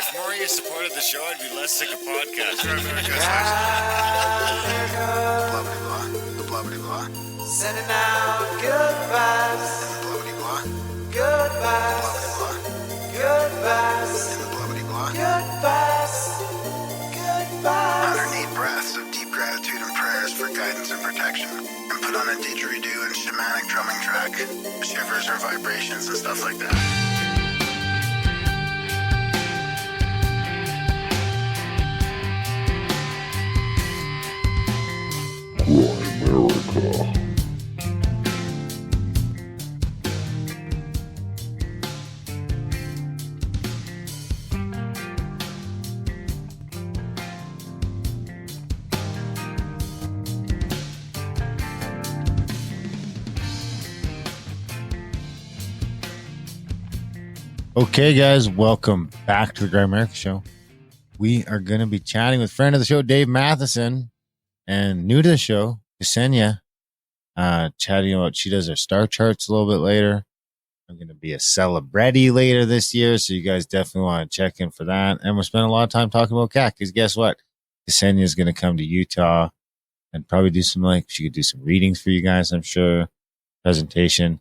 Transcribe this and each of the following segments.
If more of you supported the show, I'd be less sick of podcasts. The blah blah blah. Sending out good vibes. The blah blah blah. Good vibes. Good vibes. The blah blah blah. Good vibes. Good vibes. 108 breaths of deep gratitude and prayers for guidance and protection. And put on a didgeridoo and shamanic drumming track. Shivers or vibrations and stuff like that. Grimerica. Okay, guys, welcome back to the Grimerica Show. We are going to be chatting with friend of the show, Dave Mathisen, and new to the show, Kesenya, chatting about she does her star charts a little bit later. I'm going to be a celebrity later this year, so you guys definitely want to check in for that. And we're spending a lot of time talking about cat, because guess what? Kesenya is going to come to Utah and probably do some, she could do some readings for you guys, I'm sure, presentation.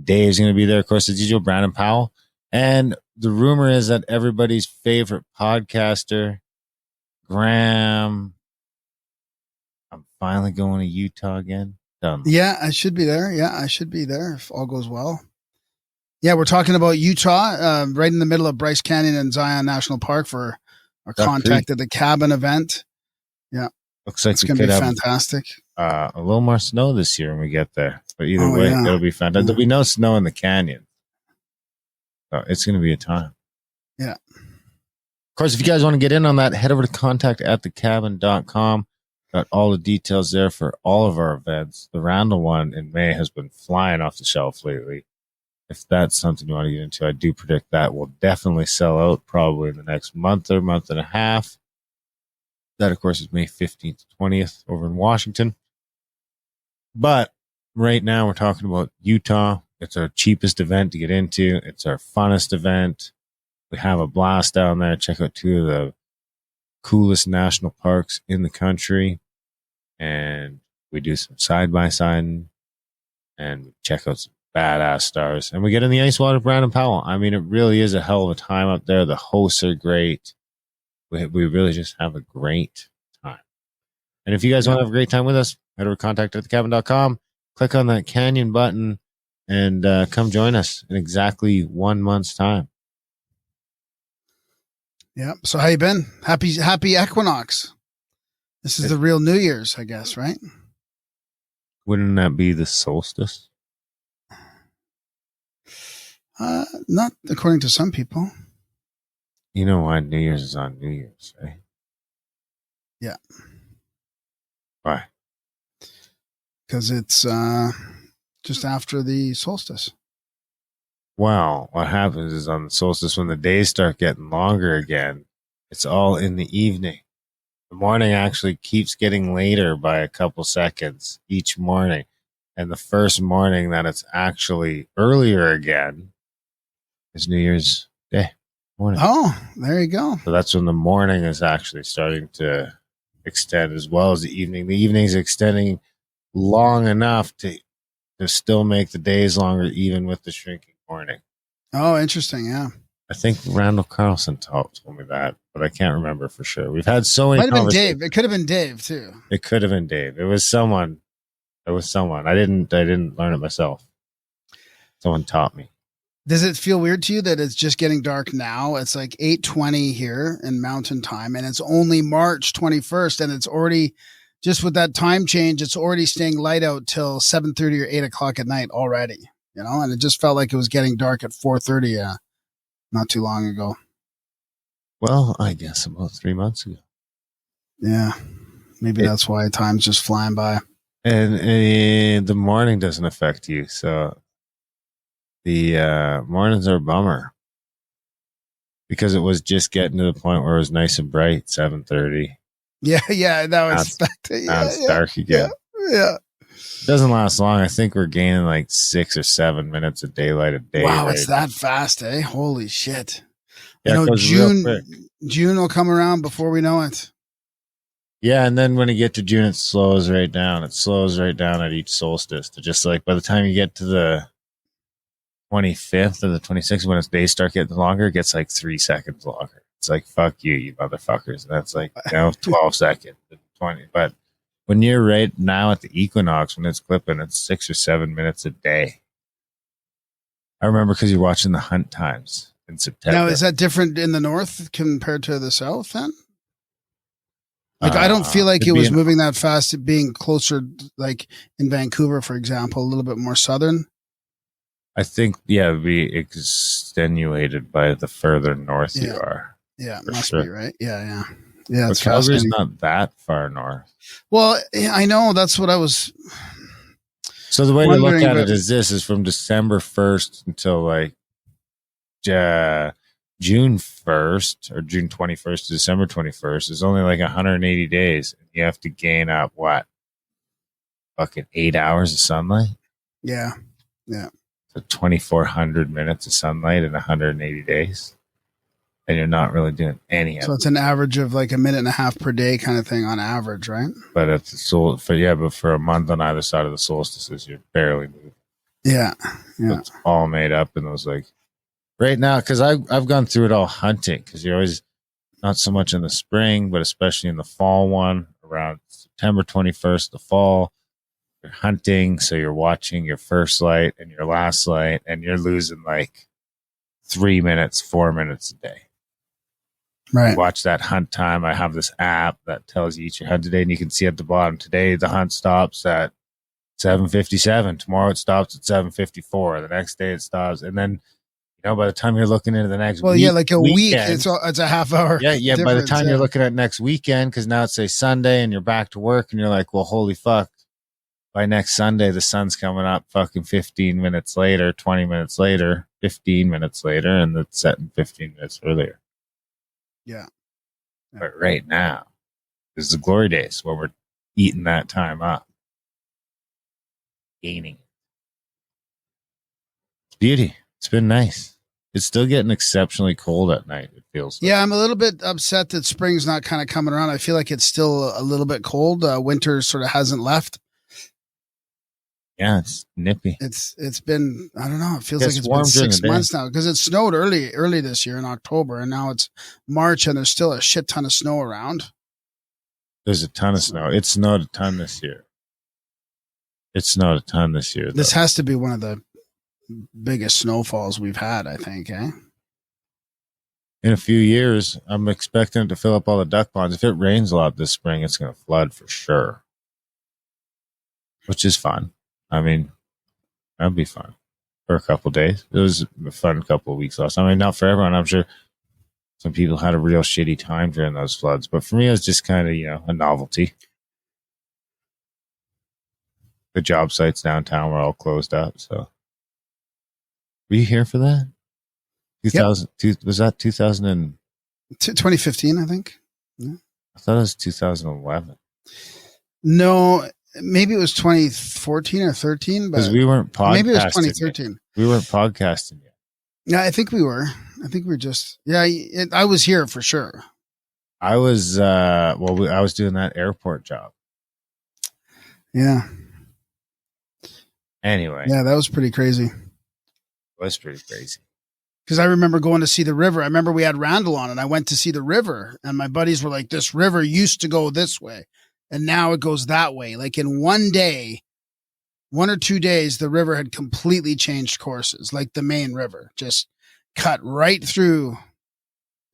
Dave's going to be there, of course, as usual, Brandon Powell. And the rumor is that everybody's favorite podcaster, Graham, I'm finally going to Utah again. Done. Yeah, I should be there. If all goes well. Yeah, we're talking about Utah, right in the middle of Bryce Canyon and Zion National Park for our Contact at the Cabin event. Yeah. Looks like it's going to be fantastic. A little more snow this year when we get there. But either way, it'll be fantastic. There'll be no snow in the canyon. So it's going to be a time. Yeah. Of course, if you guys want to get in on that, head over to contact@thecabin.com. Got all the details there for all of our events. The Randall one in May has been flying off the shelf lately. If that's something you want to get into, I do predict that will definitely sell out probably in the next month or month and a half. That, of course, is May 15th to 20th over in Washington. But right now we're talking about Utah. It's our cheapest event to get into. It's our funnest event. We have a blast down there. Check out two of the coolest national parks in the country. And we do some side-by-side and we check out some badass stars. And we get in the ice water with Brandon Powell. I mean, it really is a hell of a time up there. The hosts are great. We really just have a great time. And if you guys want to have a great time with us, head over to contact@thecabin.com, click on that canyon button, and come join us in exactly 1 month's time. Yeah. So how you been? Happy equinox. This is the real New Year's, I guess, right? Wouldn't that be the solstice? Not according to some people. You know why New Year's is on New Year's, right? Yeah. Why? Because it's just after the solstice. Well, what happens is on the solstice, when the days start getting longer again, it's all in the evening. The morning actually keeps getting later by a couple seconds each morning. And the first morning that it's actually earlier again is New Year's Day morning. Oh, there you go. So that's when the morning is actually starting to extend as well as the evening. The evening is extending long enough to still make the days longer, even with the shrinking morning. Oh, interesting. Yeah. I think Randall Carlson told me that, but I can't remember for sure. We've had so many. Might have been Dave. It could have been Dave too. It could have been Dave. It was someone. I didn't learn it myself. Someone taught me. Does it feel weird to you that it's just getting dark now? It's like 8:20 here in Mountain Time, and it's only March 21st, and it's already, just with that time change, it's already staying light out till 7:30 or 8 o'clock at night already. And it just felt like it was getting dark at 4:30 not too long ago. Well, I guess about 3 months ago. Yeah, maybe that's why time's just flying by. And the morning doesn't affect you, so the mornings are a bummer because it was just getting to the point where it was nice and bright, 7:30. Yeah, that was dark again. Yeah. It doesn't last long. I think we're gaining like 6 or 7 minutes of daylight a day. Wow, right it's that fast, eh? Holy shit. Yeah, June June will come around before we know it. Yeah, and then when you get to June, it slows right down. It slows right down at each solstice. To just like by the time you get to the 25th or the 26th, when its days start getting longer, it gets like 3 seconds longer. It's like, fuck you, you motherfuckers. And that's like, 12 seconds, 20. But when you're right now at the equinox, when it's clipping, it's 6 or 7 minutes a day. I remember because you're watching the hunt times in September. Now, is that different in the north compared to the south then? Like, I don't feel like it was moving that fast, it being closer, like in Vancouver, for example, a little bit more southern. I think, yeah, it'd be extenuated by the further north you are. Yeah, it must be, right? Yeah. Yeah, but Calgary's not that far north. Well, I know, that's what I was... So the way to look at it is from December 1st until like June 1st or June 21st to December 21st is only like 180 days. You have to gain up what? Fucking 8 hours of sunlight? Yeah. So 2,400 minutes of sunlight in 180 days. And you're not really doing any of it. So it's an average of like a minute and a half per day kind of thing on average, right? But it's but for a month on either side of the solstices, you're barely moving. Yeah. So it's all made up in those like right now, because I've gone through it all hunting, because you're always not so much in the spring, but especially in the fall one around September 21st, the fall, you're hunting. So you're watching your first light and your last light, and you're losing like 3 minutes, 4 minutes a day. Right. You watch that hunt time. I have this app that tells you each your hunt today, and you can see at the bottom, today the hunt stops at 7:57. Tomorrow it stops at 7:54. The next day it stops. And then, by the time you're looking into the next week. Well, yeah, like a weekend, week, it's a half hour. Yeah. By the time you're looking at next weekend, because now it's say Sunday and you're back to work and you're like, well, holy fuck. By next Sunday, the sun's coming up fucking 15 minutes later, 20 minutes later, 15 minutes later, and it's setting 15 minutes earlier. Yeah. But right now is the glory days where we're eating that time up. Gaining. It's beauty. It's been nice. It's still getting exceptionally cold at night, it feels like. Yeah, I'm a little bit upset that spring's not kind of coming around. I feel like it's still a little bit cold. Winter sort of hasn't left. Yeah, it's nippy. It's been, I don't know, it feels like it's been 6 months now, because it snowed early this year in October, and now it's March and there's still a shit ton of snow around. There's a ton of snow. It snowed a ton this year. This has to be one of the biggest snowfalls we've had, I think, eh? In a few years, I'm expecting it to fill up all the duck ponds. If it rains a lot this spring, it's going to flood for sure, which is fun. I mean, that'd be fun for a couple of days. It was a fun couple of weeks last time. I mean, not for everyone. I'm sure some people had a real shitty time during those floods, but for me, it was just kind of, a novelty. The job sites downtown were all closed up. So, were you here for that? 2000, yep. Was that 2015, I think. Yeah. I thought it was 2011. No. Maybe it was 2014 or 13, but we weren't podcasting. Maybe it was 2013. Yet. We weren't podcasting yet. Yeah, I think we were. I was here for sure. I was, I was doing that airport job. Yeah. Anyway. Yeah, that was pretty crazy. Because I remember going to see the river. I remember we had Randall on, and I went to see the river, and my buddies were like, this river used to go this way, and now it goes that way. Like in 1 day, 1 or 2 days, the river had completely changed courses. Like the main river just cut right through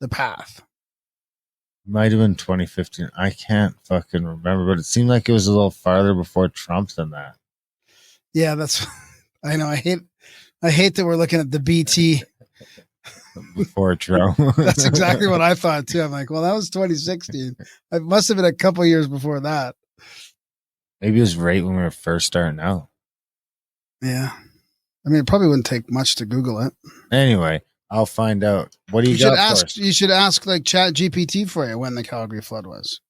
the path. Might have been 2015. I can't fucking remember, but it seemed like it was a little farther before Trump than that. Yeah, I know. I hate that we're looking at the BT before Trump. That's exactly what I thought too. I'm like, well, that was 2016. It must have been a couple years before that. Maybe it was right when we were first starting out. Yeah. I mean, it probably wouldn't take much to Google it. Anyway, I'll find out. What do you got for us? You should ask like Chat GPT for you when the Calgary flood was.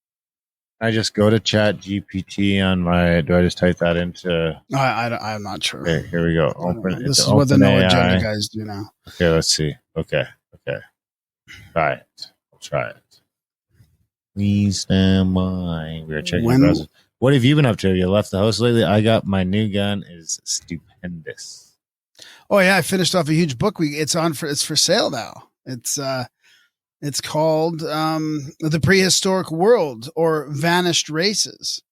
I just go to Chat GPT on my. Do I just type that into? I'm not sure. Okay, here we go. Open. This is what the No Agenda guys do now. Okay, let's see. Okay. Right. try it. Please stand by. We are checking When- the browser. What have you been up to? You left the house lately? I got my new gun. Is stupendous. Oh yeah, I finished off a huge book. It's for sale now. It's called The Prehistoric World or Vanished Races.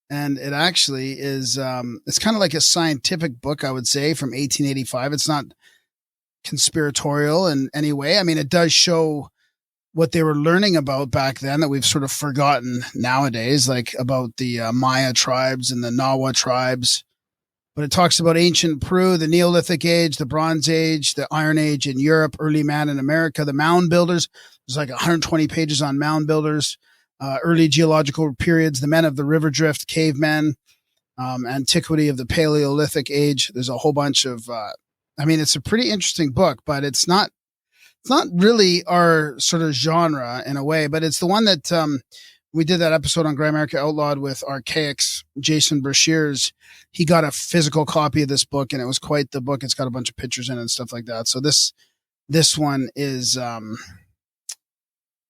And it actually is it's kind of like a scientific book, I would say, from 1885. It's not conspiratorial in any way. I mean, it does show what they were learning about back then that we've sort of forgotten nowadays, like about the Maya tribes and the Nawa tribes. But it talks about ancient Peru, the Neolithic Age, the Bronze Age, the Iron Age in Europe, early man in America, the mound builders. There's like 120 pages on mound builders, early geological periods, the men of the river drift, cavemen, antiquity of the Paleolithic Age. There's a whole bunch of, it's a pretty interesting book, but it's not really our sort of genre in a way, but it's the one that we did that episode on Grimerica Outlawed with Archaics, Jason Brashears. He got a physical copy of this book, and it was quite the book. It's got a bunch of pictures in it and stuff like that. So this one is,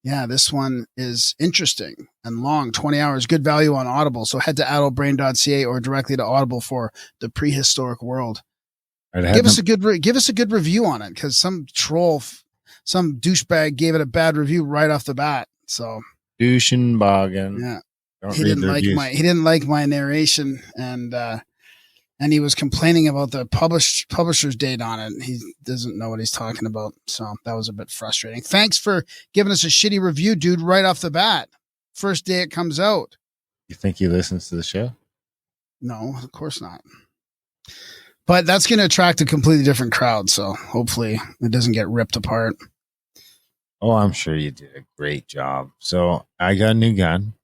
this one is interesting and long, 20 hours, good value on Audible. So head to adultbrain.ca or directly to Audible for The Prehistoric World. Give us a good review on it, because some troll, some douchebag gave it a bad review right off the bat. So Douchenbogen. yeah, Don't he read didn't the like reviews. he didn't like my narration, and he was complaining about the publisher's date on it. He doesn't know what he's talking about, so that was a bit frustrating. Thanks for giving us a shitty review, dude, right off the bat. First day it comes out. You think he listens to the show? No, of course not. But that's going to attract a completely different crowd, so hopefully it doesn't get ripped apart. Oh, I'm sure you did a great job. So I got a new gun.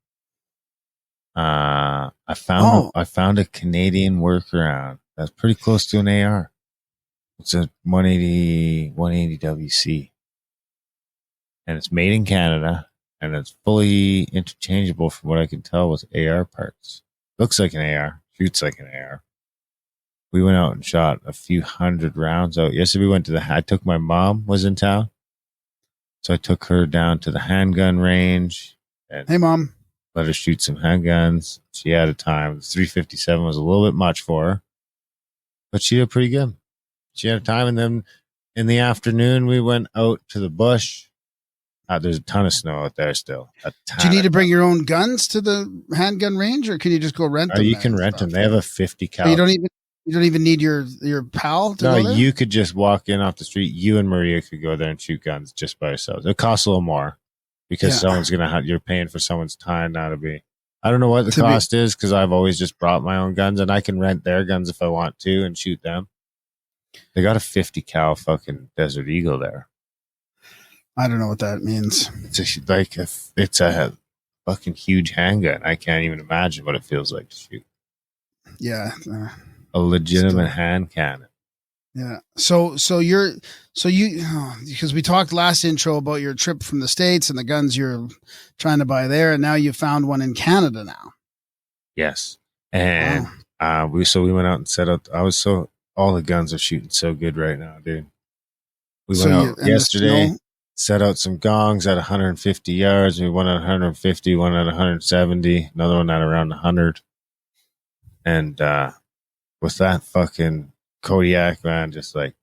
I found a Canadian workaround that's pretty close to an AR. It's a 180 WC, and it's made in Canada, and it's fully interchangeable from what I can tell with AR parts. Looks like an AR, shoots like an AR. We went out and shot a few hundred rounds out. Yesterday we went I took my mom was in town. So I took her down to the handgun range and Hey, Mom. let her shoot some handguns. She had a time. The 357 was a little bit much for her, but she did pretty good. She had a time. And then in the afternoon, we went out to the bush. There's a ton of snow out there still. Do you need to bring your own guns to the handgun range, or can you just go rent them? You can rent them. They have a 50 cal. You don't even need your pal to go there? You could just walk in off the street. You and Maria could go there and shoot guns just by yourselves. It costs a little more because someone's you're paying for someone's time now to be. I don't know what the cost is, because I've always just brought my own guns, and I can rent their guns if I want to and shoot them. They got a 50 cal fucking Desert Eagle there. I don't know what that means. It's a fucking huge handgun. I can't even imagine what it feels like to shoot. Yeah. A legitimate hand cannon. Yeah. So you because we talked last intro about your trip from the States and the guns you're trying to buy there, and now you found one in Canada now. Yes. And we went out and set up. All the guns are shooting so good right now, dude. We went out yesterday, set out some gongs at 150 yards. We went at 150, one at 170, another one at around 100. And with that fucking Kodiak, man, just like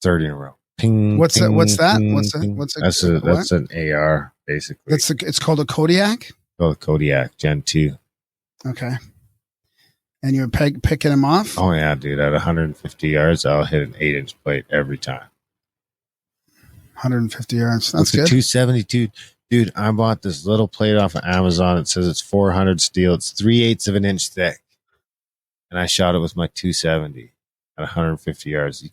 30 in a row. Ping, What's ping, that? ping, What's ping. that? That's an AR, basically. It's called a Kodiak? Called a Kodiak Gen 2. Okay. And you're picking them off? Oh, yeah, dude. At 150 yards, I'll hit an 8-inch plate every time. 150 yards. That's good. 272. Dude, I bought this little plate off of Amazon. It says it's 400 steel. It's 3/8 of an inch thick. And I shot it with my 270 at 150 yards. It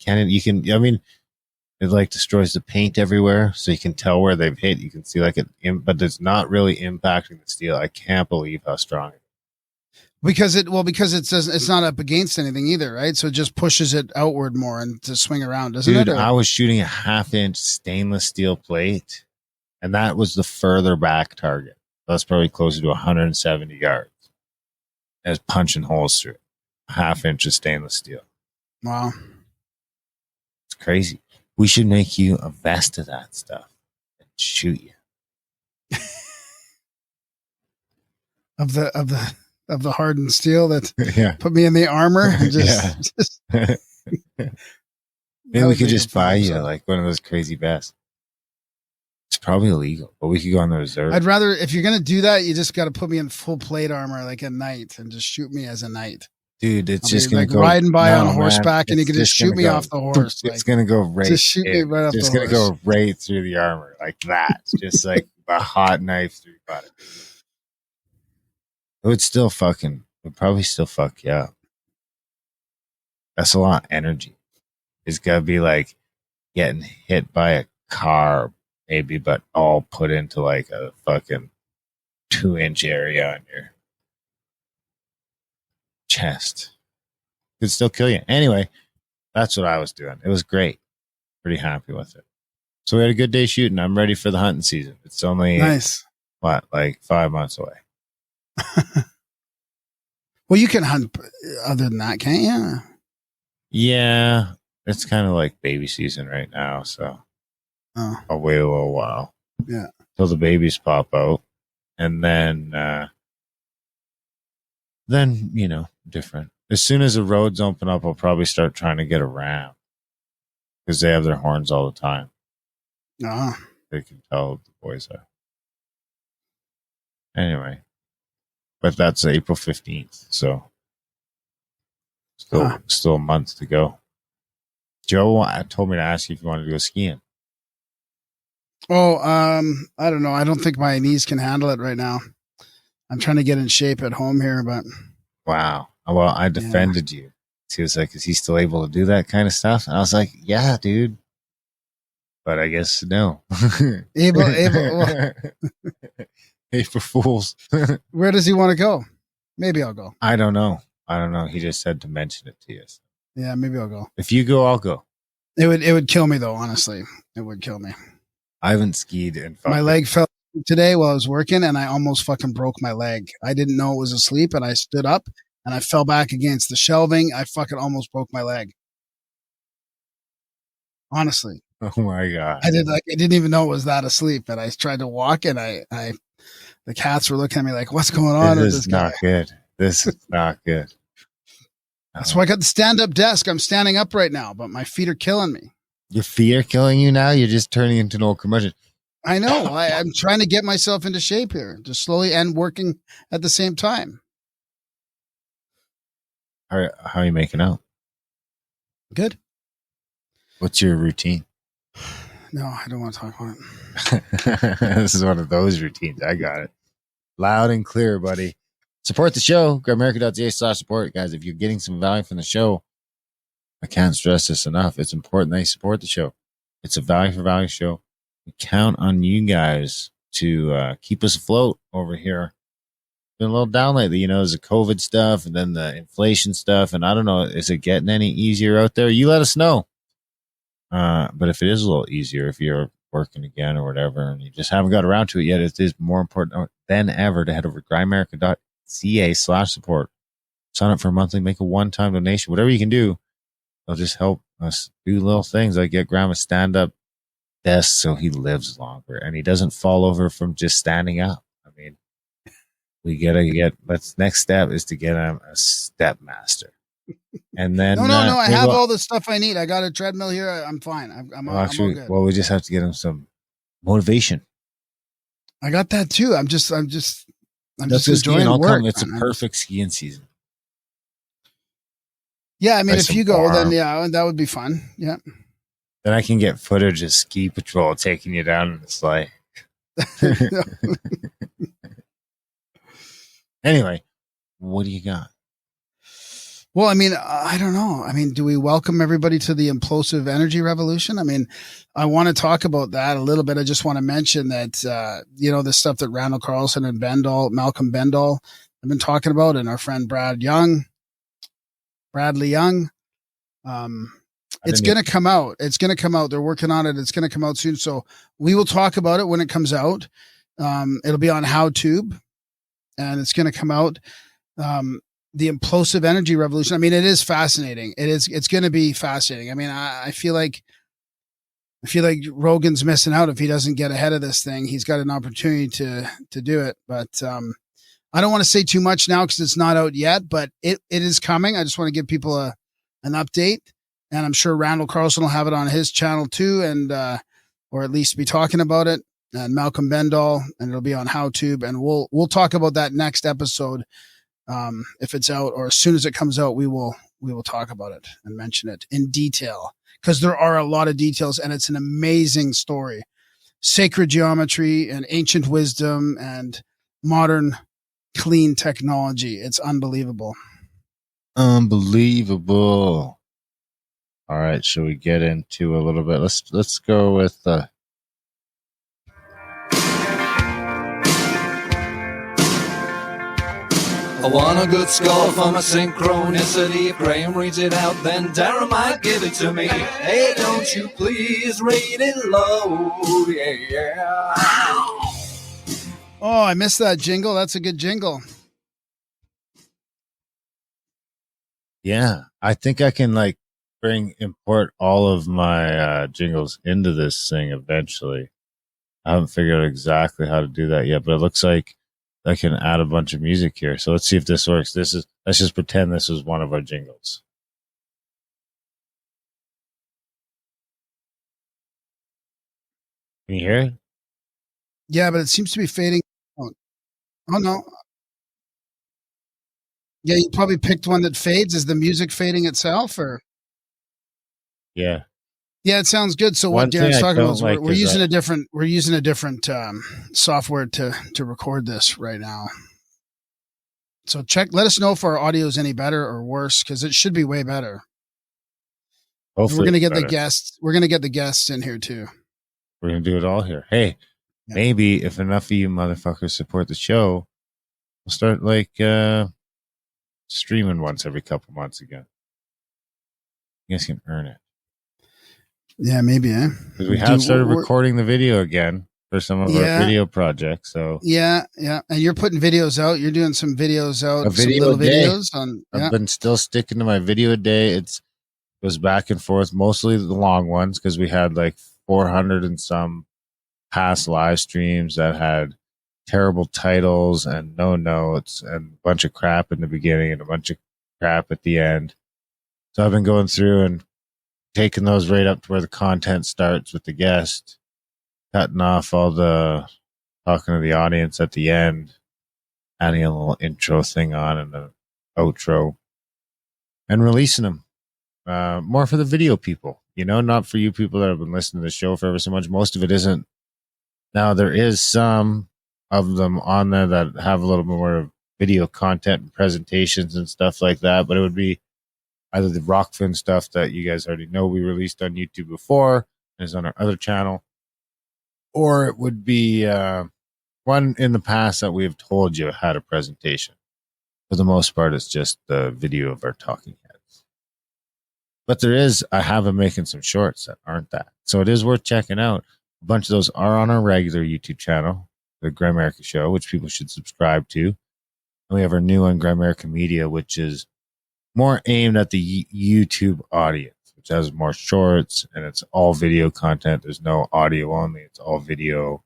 like destroys the paint everywhere. So you can tell where they've hit. You can see but it's not really impacting the steel. I can't believe how strong it is. Because it's not up against anything either, right? So it just pushes it outward more and to swing around, doesn't it? Dude, I was shooting a 1/2-inch stainless steel plate, and that was the further back target. That's probably closer to 170 yards. I was punching holes through it. 1/2 inch of stainless steel. Wow. It's crazy. We should make you a vest of that stuff. shoot you. Of the hardened steel that Yeah. put me in the armor. And just Maybe we could just buy you like one of those crazy vests. It's probably illegal, but we could go on the reserve. I'd rather, if you're gonna do that, you just got to put me in full plate armor like a knight and just shoot me as a knight. Dude, it's I'll just be, gonna like, go riding by on man, horseback, and you it's can just shoot me go, off the horse. It's gonna go right. Just shoot me right off the horse. It's gonna go right through the armor like that. Just like a hot knife through your body. It would probably still fuck you up. That's a lot of energy. It's gotta be like getting hit by a car, maybe, but all put into like a fucking 2-inch area on your chest. Could still kill you. Anyway, that's what I was doing. It was great. Pretty happy with it. So we had a good day shooting. I'm ready for the hunting season. It's only Nice. like 5 months away. Well, you can hunt other than that, can't you? Yeah, it's kind of like baby season right now, so I'll wait a little while. Yeah. Till the babies pop out. And then different. As soon as the roads open up, I'll probably start trying to get around. Because they have their horns all the time. They can tell the boys are. Anyway. But that's April 15th, so still a month to go. Joe told me to ask you if you wanted to go skiing. Oh, I don't know. I don't think my knees can handle it right now. I'm trying to get in shape at home here, but wow. Well, I defended you. He was like, "Is he still able to do that kind of stuff?" And I was like, "Yeah, dude." But I guess no. able. Well, April Fools. where does he want to go? Maybe I'll go. I don't know. He just said to mention it to you. Yeah, maybe I'll go. If you go, I'll go. It would kill me though. Honestly, it would kill me. I haven't skied in My leg fell today while I was working, and I almost fucking broke my leg. I didn't know it was asleep, and I stood up and I fell back against the shelving. I fucking almost broke my leg. Honestly. Oh my God. I didn't even know it was that asleep, and I tried to walk, and the cats were looking at me like, "What's going on with this guy?" This is not good. That's why I got the stand-up desk. I'm standing up right now, but my feet are killing me. Your feet are killing you now? You're just turning into an old curmudgeon. I know. I'm trying to get myself into shape here, just slowly, and working at the same time. How are you making out? Good. What's your routine? No, I don't want to talk about it. This is one of those routines. I got it. Loud and clear, buddy. Support the show. Grimerica.ca/support. Guys, if you're getting some value from the show, I can't stress this enough. It's important that you support the show. It's a value for value show. We count on you guys to keep us afloat over here. Been a little down lately, there's the COVID stuff and then the inflation stuff. And I don't know, is it getting any easier out there? You let us know. But if it is a little easier, if you're working again or whatever, and you just haven't got around to it yet, it is more important than ever to head over to Grimericans.ca/support. Sign up for a monthly, make a one-time donation, whatever you can do. It'll just help us do little things like get Grandma stand-up desk so he lives longer and he doesn't fall over from just standing up. I mean, we gotta next step is to get him a step master. And then no. I have all the stuff I need. I got a treadmill here. I'm fine. I'm all good. Well, we just have to get him some motivation. I got that too. I'm just enjoying work. It's a perfect skiing season. Yeah, I mean, if you go, then that would be fun. Yeah. Then I can get footage of ski patrol taking you down in the sleigh. Anyway, what do you got? Well, I mean, I don't know. I mean, do we welcome everybody to the implosive energy revolution? I mean, I want to talk about that a little bit. I just want to mention that, the stuff that Randall Carlson and Malcolm Bendall have been talking about, and our friend Bradley Young. It's going to come out. It's going to come out. They're working on it. It's going to come out soon. So we will talk about it when it comes out. It'll be on HowTube, and it's going to come out. The implosive energy revolution. I mean, it is fascinating. It's going to be fascinating. I mean, I feel like I feel like Rogan's missing out if he doesn't get ahead of this thing. He's got an opportunity to do it, but I don't want to say too much now because it's not out yet, but it is coming. I just want to give people an update, and I'm sure Randall Carlson will have it on his channel too, and or at least be talking about it. And Malcolm Bendall, and it'll be on HowTube, and we'll talk about that next episode if it's out, or as soon as it comes out, we will talk about it and mention it in detail, because there are a lot of details, and it's an amazing story. Sacred geometry and ancient wisdom and modern clean technology. It's unbelievable. Unbelievable. All right, shall we get into a little bit? Let's go with I want a good score for my synchronicity. If Graham reads it out, then Darren might give it to me. Hey, don't you please rate it low, yeah. Oh, I missed that jingle. That's a good jingle. Yeah, I think I can import all of my jingles into this thing eventually. I haven't figured out exactly how to do that yet, but it looks like I can add a bunch of music here. So let's see if this works. Let's just pretend this is one of our jingles. Can you hear it? Yeah, but it seems to be fading. Oh no. Yeah, you probably picked one that fades. Is the music fading itself, or? Yeah. Yeah, it sounds good. So One what Darren's thing I talking about don't is like we're is using that- a different software to record this right now. So let us know if our audio is any better or worse, because it should be way better. Hopefully We're gonna get better. the guests. We're gonna get the guests in here too. We're going to do it all here. Hey, Yeah. maybe if enough of you motherfuckers support the show, we'll start streaming once every couple months again. You guys can earn it. Yeah, maybe. Because we have started recording the video again for some of our video projects. So Yeah, and you're putting videos out. You're doing some videos out. A video some little a day. videos on. I've Yeah, been still sticking to my video a day. It goes back and forth, mostly the long ones, because we had 400 and some past live streams that had terrible titles and no notes and a bunch of crap in the beginning and a bunch of crap at the end. So I've been going through and taking those right up to where the content starts with the guest, cutting off all the talking to the audience at the end, adding a little intro thing on and an outro, and releasing them. More for the video people, not for you people that have been listening to the show for ever so much. Most of it isn't. Now, there is some of them on there that have a little more video content and presentations and stuff like that, but it would be either the Rockfin stuff that you guys already know we released on YouTube before and is on our other channel, or it would be one in the past that we have told you had a presentation. For the most part, it's just the video of our talking heads. But I have been making some shorts that aren't that. So it is worth checking out. A bunch of those are on our regular YouTube channel, the Grimerica Show, which people should subscribe to. And we have our new one, Grimerica Media, which is more aimed at the YouTube audience, which has more shorts, and it's all video content. There's no audio only. It's all video.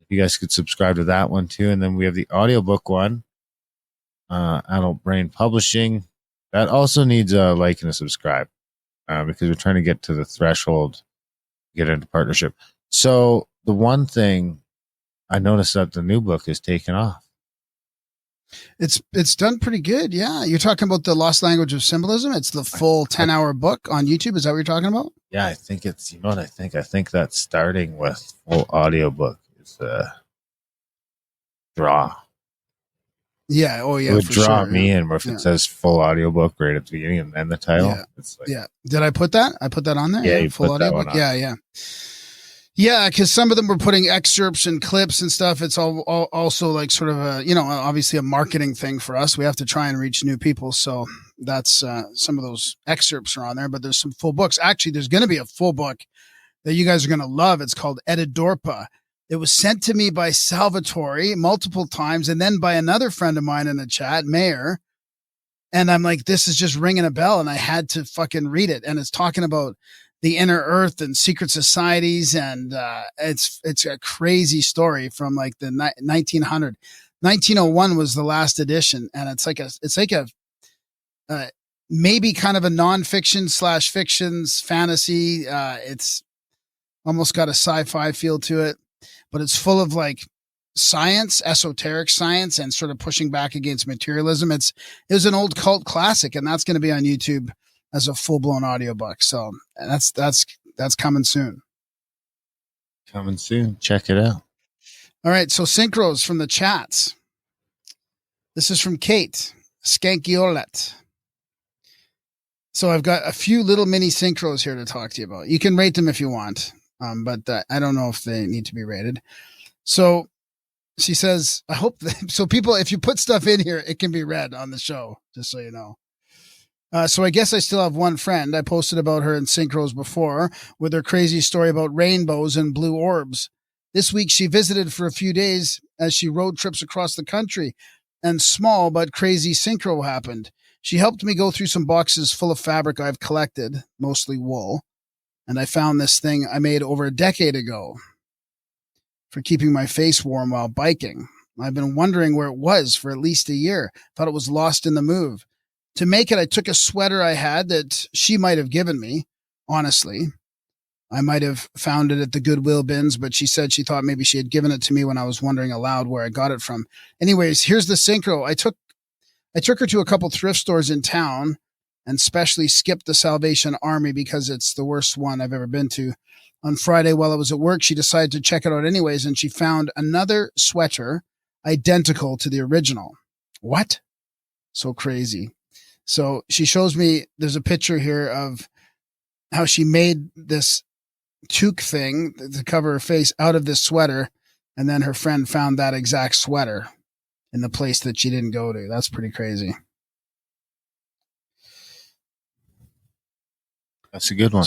If you guys could subscribe to that one too. And then we have the audiobook one, Adult Brain Publishing. That also needs a like and a subscribe because we're trying to get to the threshold to get into partnership. So the one thing I noticed that the new book is taken off. it's done pretty good. Yeah, you're talking about the Lost Language of Symbolism. It's the full 10-hour book on YouTube. Is that what you're talking about? Yeah, I think it's, what I think? I think that's starting with full audiobook is draw. Yeah. Oh, yeah. It would for draw sure, me yeah. in where if Yeah. it says full audiobook right at the beginning and then the title. Yeah. It's Yeah. Did I put that? I put that on there? Yeah, you full put that audiobook. one on. Yeah. Yeah, because some of them were putting excerpts and clips and stuff. It's all also sort of obviously a marketing thing for us. We have to try and reach new people. So that's some of those excerpts are on there, but there's some full books. Actually, there's going to be a full book that you guys are going to love. It's called Edidorpa. It was sent to me by Salvatore multiple times and then by another friend of mine in the chat, Mayor. And I'm like, this is just ringing a bell. And I had to fucking read it. And it's talking about the inner earth and secret societies. And it's a crazy story from like the 1900. 1901 was the last edition. And it's like a maybe kind of a nonfiction / fictions fantasy. It's almost got a sci-fi feel to it, but it's full of like science, esoteric science, and sort of pushing back against materialism. It was an old cult classic, and that's going to be on YouTube as a full-blown audiobook. So that's coming soon. Coming soon. Check it out. All right. So synchros from the chats. This is from Kate Skankiolet. So I've got a few little mini synchros here to talk to you about. You can rate them if you want, but I don't know if they need to be rated. So she says, I hope that, so people, if you put stuff in here, it can be read on the show, just so you know. So I guess I still have one friend. I posted about her in synchros before with her crazy story about rainbows and blue orbs. This week she visited for a few days as she road trips across the country, and small but crazy synchro happened. She helped me go through some boxes full of fabric I've collected, mostly wool, and I found this thing I made over a decade ago for keeping my face warm while biking. I've been wondering where it was for at least a year. Thought it was lost in the move. To make it, I took a sweater I had that she might have given me. Honestly, I might have found it at the Goodwill bins, but she said she thought maybe she had given it to me when I was wondering aloud where I got it from. Anyways, here's the synchro. I took her to a couple thrift stores in town and specially skipped the Salvation Army because it's the worst one I've ever been to. On Friday, while I was at work, she decided to check it out anyways, and she found another sweater identical to the original. What? So crazy. So she shows me, there's a picture here of how she made this toque thing to cover her face out of this sweater, and then her friend found that exact sweater in the place that she didn't go to. That's pretty crazy. That's a good one.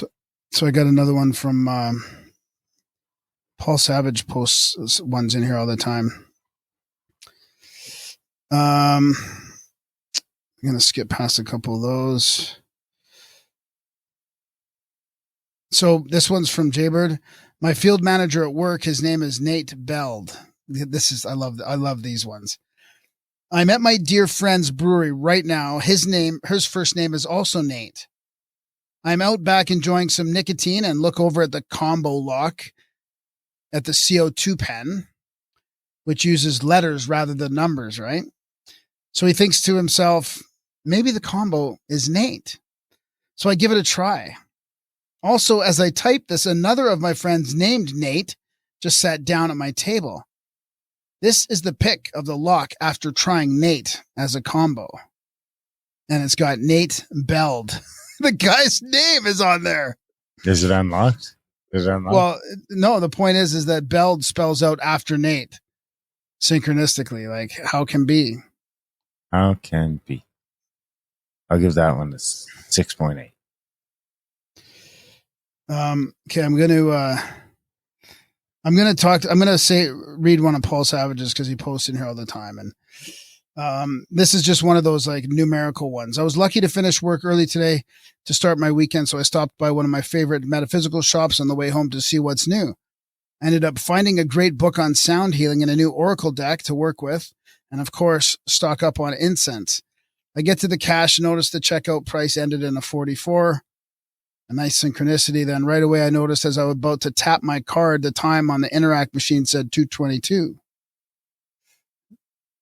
So I got another one from Paul Savage posts ones in here all the time. I'm going to skip past a couple of those. So this one's from Jaybird. My field manager at work, his name is Nate Beld. I love these ones. I'm at my dear friend's brewery right now. His first name is also Nate. I'm out back enjoying some nicotine and look over at the combo lock at the CO2 pen, which uses letters rather than numbers, right? So he thinks to himself, maybe the combo is Nate. So I give it a try. Also, as I type this, another of my friends named Nate just sat down at my table. This is the pic of the lock after trying Nate as a combo. And it's got Nate Beld. The guy's name is on there. Is it unlocked? Well, no, the point is that Beld spells out after Nate synchronistically. Like, how can be? How can be? I'll give that one a 6.8. Okay, I'm going to read one of Paul Savage's because he posts in here all the time. And this is just one of those like numerical ones. I was lucky to finish work early today to start my weekend, so I stopped by one of my favorite metaphysical shops on the way home to see what's new. I ended up finding a great book on sound healing and a new oracle deck to work with, and of course, stock up on incense. I get to the cash, notice the checkout price ended in a 44. A nice synchronicity. Then right away, I noticed as I was about to tap my card, the time on the Interact machine said 2:22.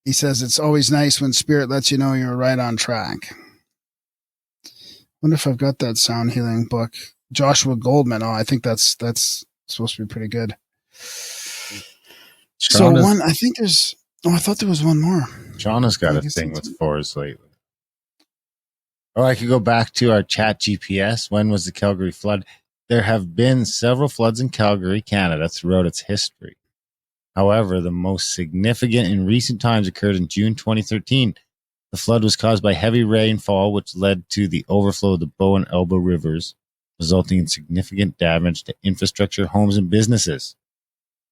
He says, it's always nice when spirit lets you know you're right on track. Wonder if I've got that sound healing book. Joshua Goldman. Oh, I think that's supposed to be pretty good. So one, I think there's, I thought there was one more. John has got a thing with fours lately. Or I could go back to our chat GPS. When was the Calgary flood? There have been several floods in Calgary, Canada, throughout its history. However, the most significant in recent times occurred in June 2013. The flood was caused by heavy rainfall, which led to the overflow of the Bow and Elbow rivers, resulting in significant damage to infrastructure, homes, and businesses.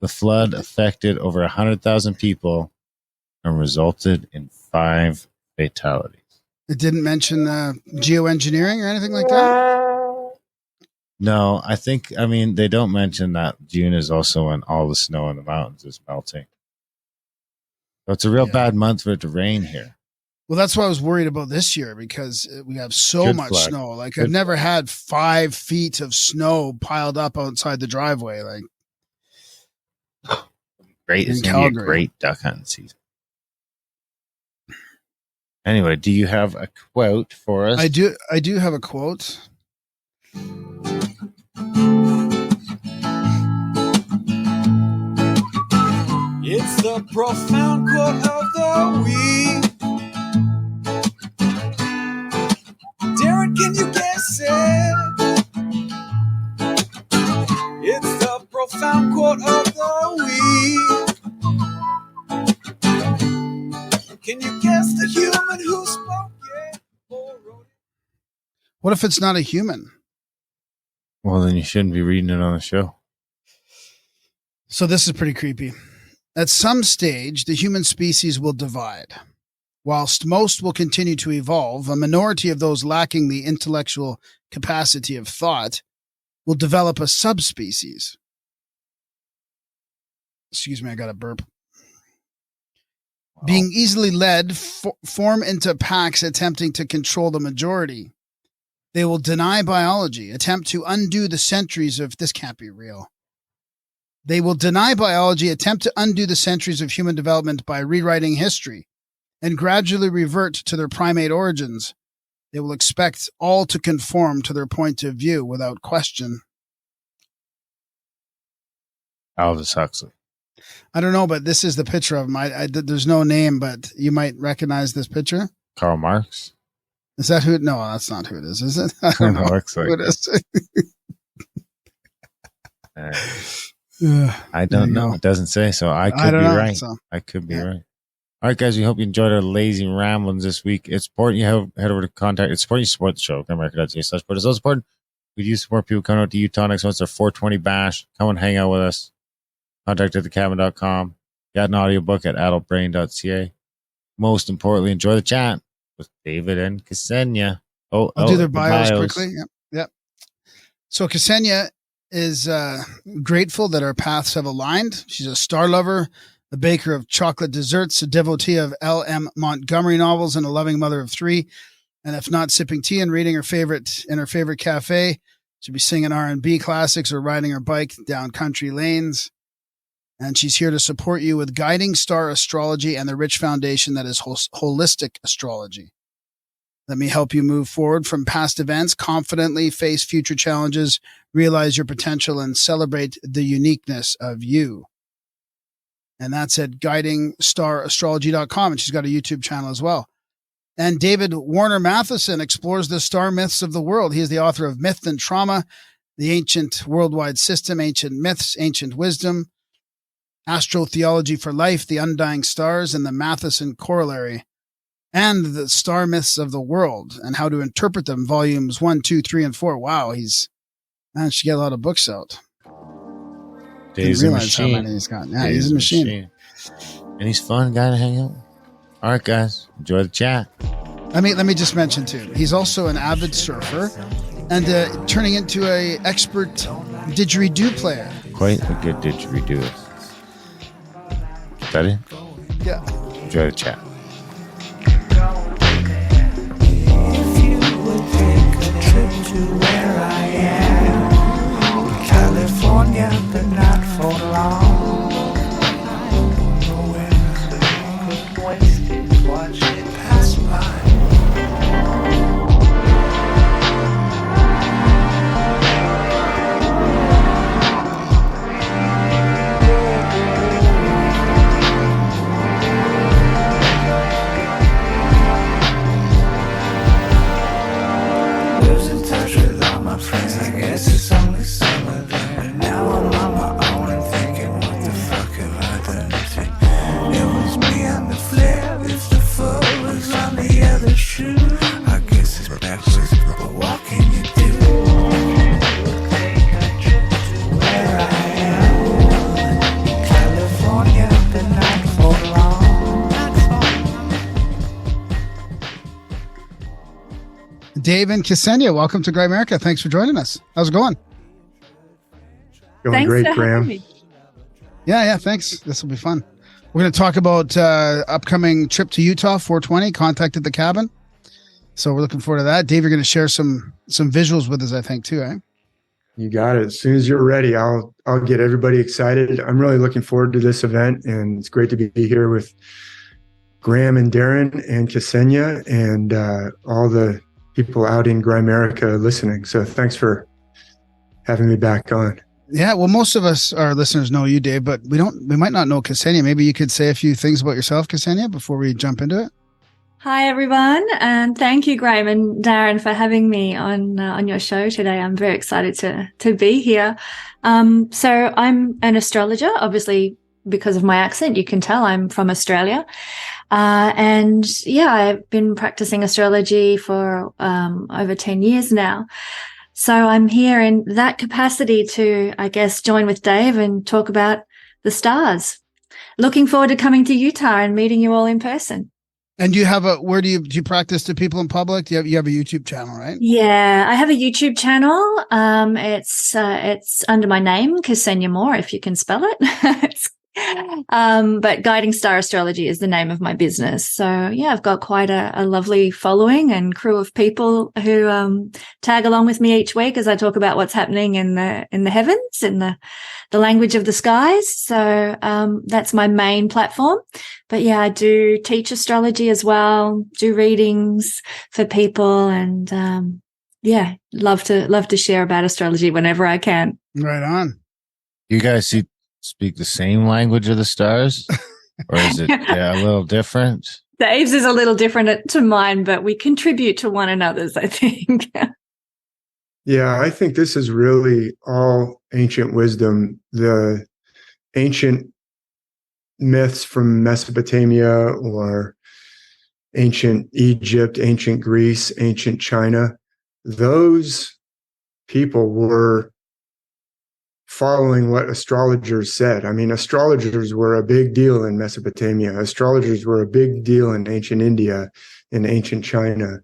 The flood affected over 100,000 people and resulted in 5 fatalities. It didn't mention geoengineering or anything like that? No, I mean, they don't mention that June is also when all the snow in the mountains is melting. So it's a real bad month for it to rain here. Well, that's why I was worried about this year because we have so Good much flag. snow. Like Good I've never had 5 feet of snow piled up outside the driveway. Like Great. It's in going to be a Calgary. great duck hunting season. Anyway, do you have a quote for us? I do have a quote. It's the profound quote of the week. Darren, can you guess it? It's the profound quote of the week. Can you guess the human who spoke it or wrote it? What if it's not a human? Well, then you shouldn't be reading it on the show. So this is pretty creepy. At some stage, the human species will divide. Whilst most will continue to evolve, a minority of those lacking the intellectual capacity of thought will develop a subspecies. Excuse me, I got a burp. Wow. Being easily led, form into packs attempting to control the majority. They will deny biology, attempt to undo the centuries of, this can't be real. They will deny biology, attempt to undo the centuries of human development by rewriting history, and gradually revert to their primate origins. They will expect all to conform to their point of view without question. Aldous Huxley. I don't know, but this is the picture of him. There's no name, but you might recognize this picture. Karl Marx. Is that who? No, that's not who it is it? I don't know Looks like who it is. I don't know. It doesn't say, so I could be right. So, I could be right. All right, guys, we hope you enjoyed our lazy ramblings this week. It's important you head over to contact. It's important you support the show. Grimericans.ca/support. It's also important we do support people coming out to Utah next month. It's our 420 bash. Come and hang out with us. Contact at thecabin.com. Got an audiobook at adultbrain.ca. Most importantly, enjoy the chat with David and Kesenya. I'll do their bios quickly. Yep. So Kesenya is grateful that our paths have aligned. She's a star lover, a baker of chocolate desserts, a devotee of L.M. Montgomery novels, and a loving mother of 3. And if not sipping tea and reading her favorite cafe, she'll be singing R&B classics or riding her bike down country lanes. And she's here to support you with guiding star astrology and the rich foundation that is holistic astrology. Let me help you move forward from past events, confidently face future challenges, realize your potential, and celebrate the uniqueness of you. And that's at guidingstar-astrology.com. And she's got a YouTube channel as well. And David Warner Mathisen explores the star myths of the world. He is the author of Myth and Trauma, The Ancient Worldwide System, Ancient Myths, Ancient Wisdom, Astrotheology for Life, The Undying Stars, and the Mathisen Corollary, and the Star Myths of the World and How to Interpret Them, volumes 1, 2, 3, and 4. Wow, she got a lot of books out. Dave's a machine. How many he's got. Yeah, he's a machine. And he's a fun guy to hang out with. All right, guys, enjoy the chat. Let me just mention too, he's also an avid surfer and turning into a expert didgeridoo player. Quite a good didgeridoo. Is that it? Yeah. Enjoy the chat. If you would take a trip to where I am, California, but not for long. Nowhere could waste it, watch it pass by. Losing touch with all my friends, I guess it's only some of them. And now I'm on my own and thinking, what the fuck have I done to? It was me on the flip, if the foot was on the other shoe. I guess it's backwards, but what can you do? Take a trip to where I am, California, but not for long. Dave and Kesenya, welcome to Grimerica. Thanks for joining us. How's it going? Going Thanks great, for having Graham. me. Yeah, thanks. This will be fun. We're going to talk about upcoming trip to Utah, 420, contacted the cabin. So we're looking forward to that. Dave, you're going to share some visuals with us, I think, too, eh? You got it. As soon as you're ready, I'll get everybody excited. I'm really looking forward to this event, and it's great to be here with Graham and Darren and Kesenya and all the people out in Grimerica listening. So thanks for having me back on. Yeah, well, most of us, our listeners, know you, Dave, but we might not know Kesenya. Maybe you could say a few things about yourself, Kesenya, before we jump into it. Hi, everyone. And thank you, Graham and Darren, for having me on your show today. I'm very excited to be here. So I'm an astrologer. Obviously, because of my accent, you can tell I'm from Australia. And yeah, I've been practicing astrology for over 10 years now. So I'm here in that capacity to, I guess, join with Dave and talk about the stars. Looking forward to coming to Utah and meeting you all in person. And do you practice to people in public? You have a YouTube channel, right? Yeah, I have a YouTube channel. It's under my name, Kesenya Moore, if you can spell it. But Guiding Star Astrology is the name of my business. So yeah, I've got quite a lovely following and crew of people who tag along with me each week as I talk about what's happening in the heavens, in the language of the skies. So that's my main platform. But yeah, I do teach astrology as well, do readings for people, and yeah, love to share about astrology whenever I can. Right on. You guys speak the same language of the stars? Or is it a little different? Dave's is a little different to mine, but we contribute to one another's, I think. Yeah, I think this is really all ancient wisdom. The ancient myths from Mesopotamia or ancient Egypt, ancient Greece, ancient China, those people were following what astrologers said. I mean, astrologers were a big deal in Mesopotamia. Astrologers were a big deal in ancient India, in ancient China.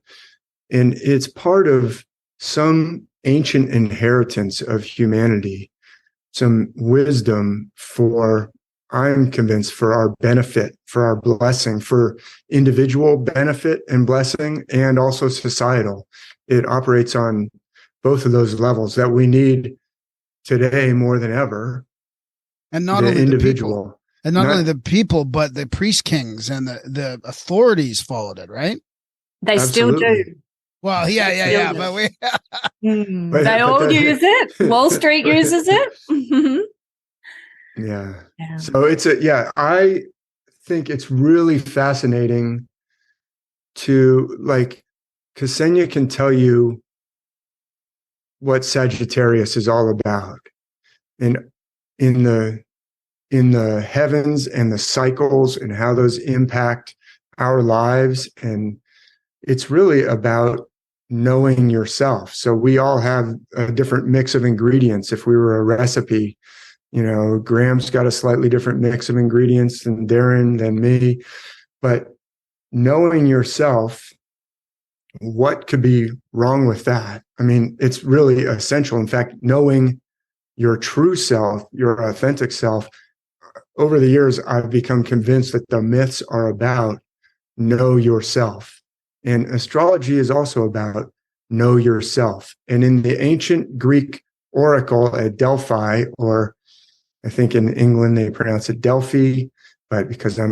And it's part of some ancient inheritance of humanity, some wisdom for, I'm convinced, for our benefit, for our blessing, for individual benefit and blessing, and also societal. It operates on both of those levels that we need today more than ever. And not the only individual, the people, and not only the people, but the priest kings and the authorities followed it, right? They Absolutely. still do. Well, yeah, but we They all use it. Wall Street uses it. Yeah. So I think it's really fascinating to, like, Kesenya can tell you what Sagittarius is all about, and in the heavens and the cycles and how those impact our lives. And it's really about knowing yourself. So we all have a different mix of ingredients. If we were a recipe, Graham's got a slightly different mix of ingredients than Darren, than me. But knowing yourself, what could be wrong with that? I mean, it's really essential. In fact, knowing your true self, your authentic self. Over the years, I've become convinced that the myths are about know yourself. And astrology is also about know yourself. And in the ancient Greek oracle at Delphi, or I think in England they pronounce it Delphi, but because I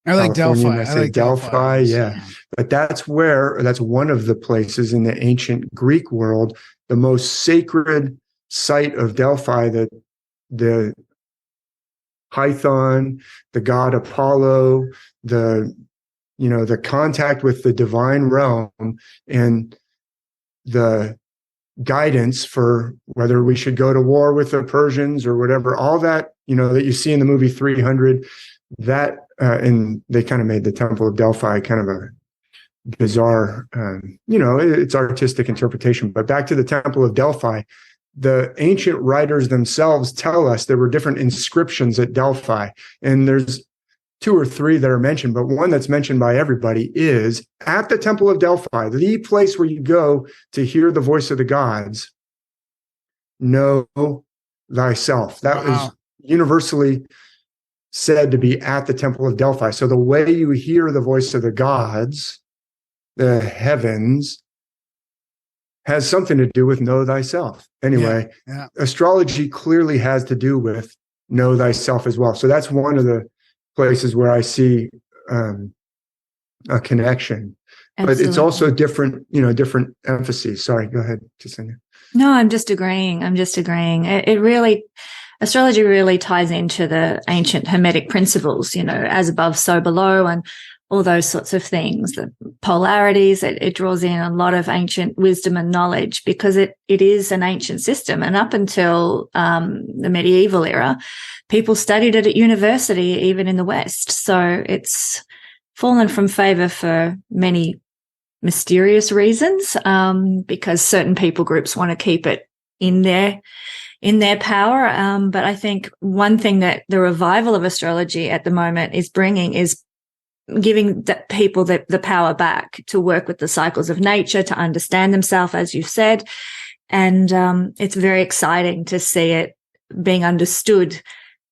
like Delphi. I say Delphi. Yeah. But that's one of the places in the ancient Greek world, the most sacred site of Delphi, that the Python, the god Apollo, the contact with the divine realm, and the guidance for whether we should go to war with the Persians or whatever, all that, that you see in the movie 300, that, and they kind of made the Temple of Delphi kind of a bizarre, it's artistic interpretation. But back to the Temple of Delphi, the ancient writers themselves tell us there were different inscriptions at Delphi. And there's 2 or 3 that are mentioned, but one that's mentioned by everybody is at the Temple of Delphi, the place where you go to hear the voice of the gods. Know thyself. That Wow. is universally said to be at the Temple of Delphi. So the way you hear the voice of the gods, the heavens, has something to do with know thyself. Anyway, Yeah. astrology clearly has to do with know thyself as well. So that's one of the places where I see a connection. Absolutely. But it's also different, different emphases. Sorry, go ahead, Kesenya. No, I'm just agreeing. It really, astrology really ties into the ancient Hermetic principles, as above, so below, and all those sorts of things, the polarities. It draws in a lot of ancient wisdom and knowledge because it is an ancient system. And up until the medieval era, people studied it at university, even in the West. So it's fallen from favor for many mysterious reasons, because certain people groups want to keep it in their power. But I think one thing that the revival of astrology at the moment is bringing is giving people the power back to work with the cycles of nature, to understand themselves, as you said. And it's very exciting to see it being understood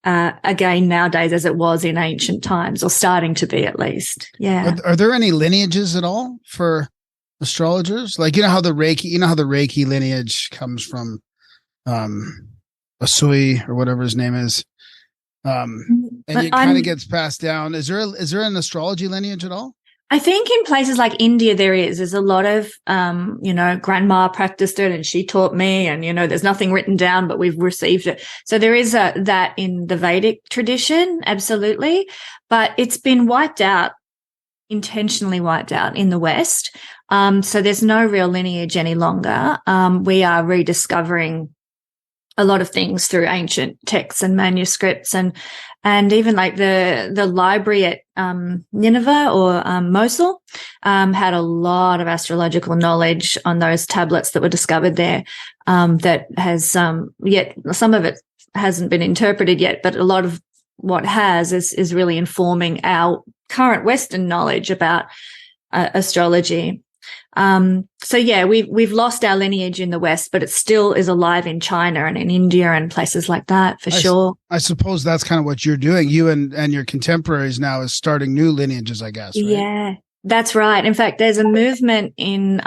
again nowadays as it was in ancient times, or starting to be at least. Yeah. Are there any lineages at all for astrologers? Like, how the Reiki lineage comes from Asui or whatever his name is. And it kind of gets passed down. Is there an astrology lineage at all? I think in places like India, there's a lot of, grandma practiced it and she taught me, and, there's nothing written down, but we've received it. So there is that in the Vedic tradition. Absolutely. But it's been intentionally wiped out in the West. So there's no real lineage any longer. We are rediscovering a lot of things through ancient texts and manuscripts, and even like the library at Nineveh or Mosul had a lot of astrological knowledge on those tablets that were discovered there. That has yet some of it hasn't been interpreted yet, but a lot of what is really informing our current Western knowledge about astrology. So yeah, we've lost our lineage in the West, but it still is alive in China and in India and places like that, for sure. I suppose that's kind of what you're doing. You and your contemporaries now is starting new lineages, I guess. Right? Yeah, that's right. In fact, there's a movement in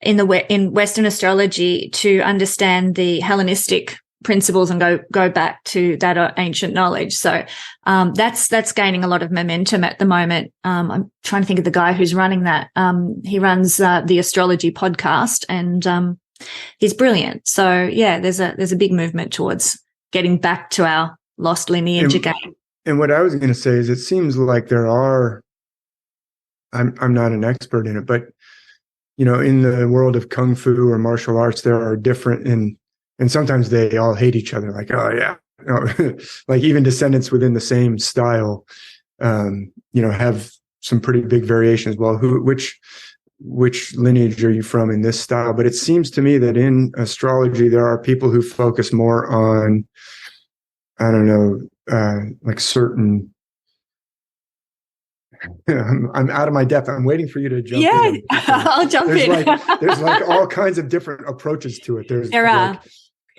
Western astrology to understand the Hellenistic principles and go back to that ancient knowledge. So that's gaining a lot of momentum at the moment. I'm trying to think of the guy who's running that. He runs the Astrology podcast, and he's brilliant. So yeah, there's a big movement towards getting back to our lost lineage again. And what I was going to say is, it seems like there are. I'm not an expert in it, but in the world of kung fu or martial arts, there are different and sometimes they all hate each other. Like, oh yeah, like even descendants within the same style, have some pretty big variations. Well, which lineage are you from in this style? But it seems to me that in astrology, there are people who focus more on, I don't know, like certain. I'm out of my depth. I'm waiting for you to jump in. Yeah, I'll jump in. There's like all kinds of different approaches to it. There are.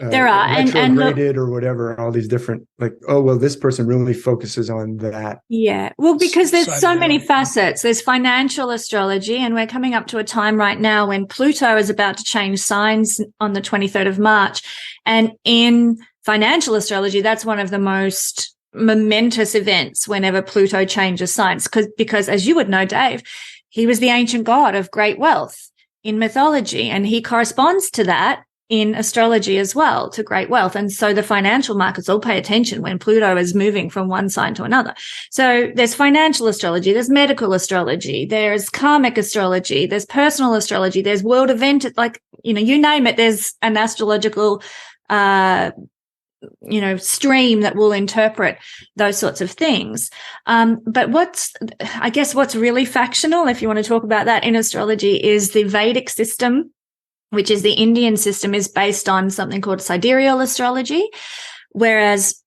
Retrograded or whatever, all these different, like, oh, well, this person really focuses on that. Yeah. Well, because there's so many facets. There's financial astrology, and we're coming up to a time right now when Pluto is about to change signs on the 23rd of March. And in financial astrology, that's one of the most momentous events whenever Pluto changes signs, because as you would know, Dave, he was the ancient god of great wealth in mythology, and he corresponds to that in astrology as well, to great wealth. And so the financial markets all pay attention when Pluto is moving from one sign to another. So there's financial astrology, there's medical astrology, there's karmic astrology, there's personal astrology, there's world event, like, you name it, there's an astrological stream that will interpret those sorts of things. But what's really factional, if you want to talk about that in astrology, is the Vedic system, which is the Indian system, is based on something called sidereal astrology, whereas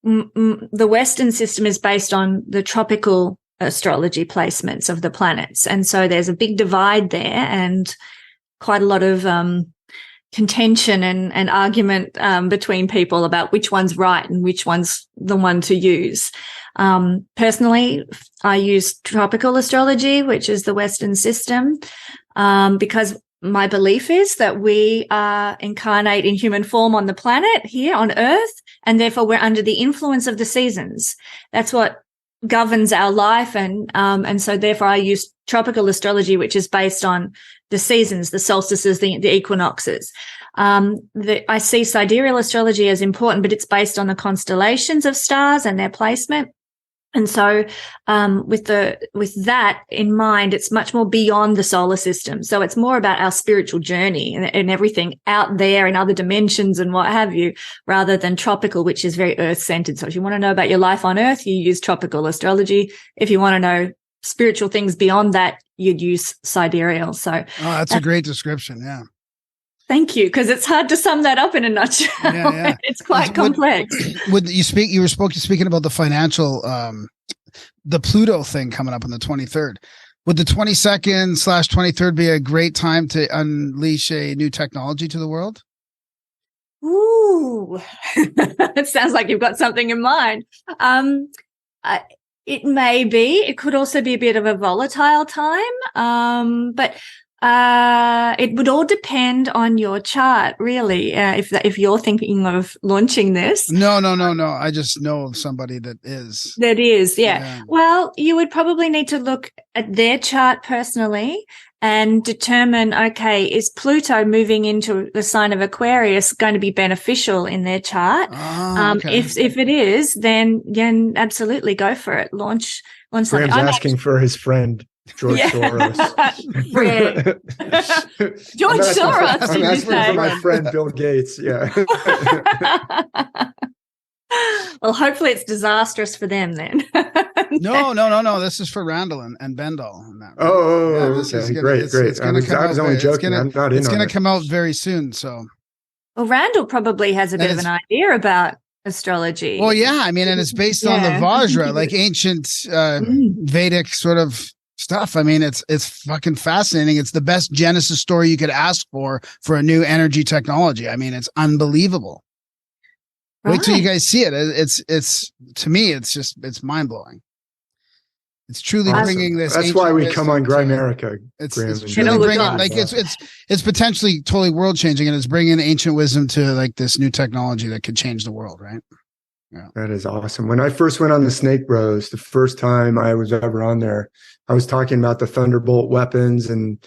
the Western system is based on the tropical astrology placements of the planets. And so there's a big divide there, and quite a lot of contention and argument between people about which one's right and which one's the one to use. Personally, I use tropical astrology, which is the Western system, because my belief is that we are incarnate in human form on the planet here on Earth, and therefore we're under the influence of the seasons. That's what governs our life, and so therefore I use tropical astrology, which is based on the seasons, the solstices, the equinoxes. I see sidereal astrology as important, but it's based on the constellations of stars and their placement. And so, with that in mind, it's much more beyond the solar system. So it's more about our spiritual journey and everything out there in other dimensions and what have you, rather than tropical, which is very earth centered. So if you want to know about your life on Earth, you use tropical astrology. If you want to know spiritual things beyond that, you'd use sidereal. So that's a great description. Yeah. Thank you, because it's hard to sum that up in a nutshell. Yeah. It's quite complex. You were speaking about the financial, the Pluto thing coming up on the 23rd. Would the 22nd/23rd be a great time to unleash a new technology to the world? Ooh, it sounds like you've got something in mind. It may be. It could also be a bit of a volatile time, but it would all depend on your chart, really. If you're thinking of launching this. No. I just know of somebody that is. That is, yeah. Well, you would probably need to look at their chart personally and determine, okay, is Pluto moving into the sign of Aquarius going to be beneficial in their chart? Okay. If it is, then absolutely go for it. Launch something. Graham's asking for his friend. George Soros. George Soros. I'm asking for my friend Bill Gates. Yeah. Well, hopefully it's disastrous for them then. No. This is for Randall and Bendall. This is great. I was only joking. I'm not in. It's going to come out very soon. So. Well, Randall probably has a bit of an idea about astrology. Well, yeah. I mean, and it's based on the Vajra, like ancient Vedic sort of stuff. I mean, it's fucking fascinating. It's the best Genesis story you could ask for a new energy technology. I mean, it's unbelievable. Right. Wait till you guys see it. It's to me, it's mind blowing. It's truly bringing this. That's why we come on Grimerica. It's truly bringing it's potentially totally world changing, and it's bringing ancient wisdom to like this new technology that could change the world. Right. Yeah. That is awesome. When I first went on the Snake Bros, the first time I was ever on there, I was talking about the Thunderbolt weapons and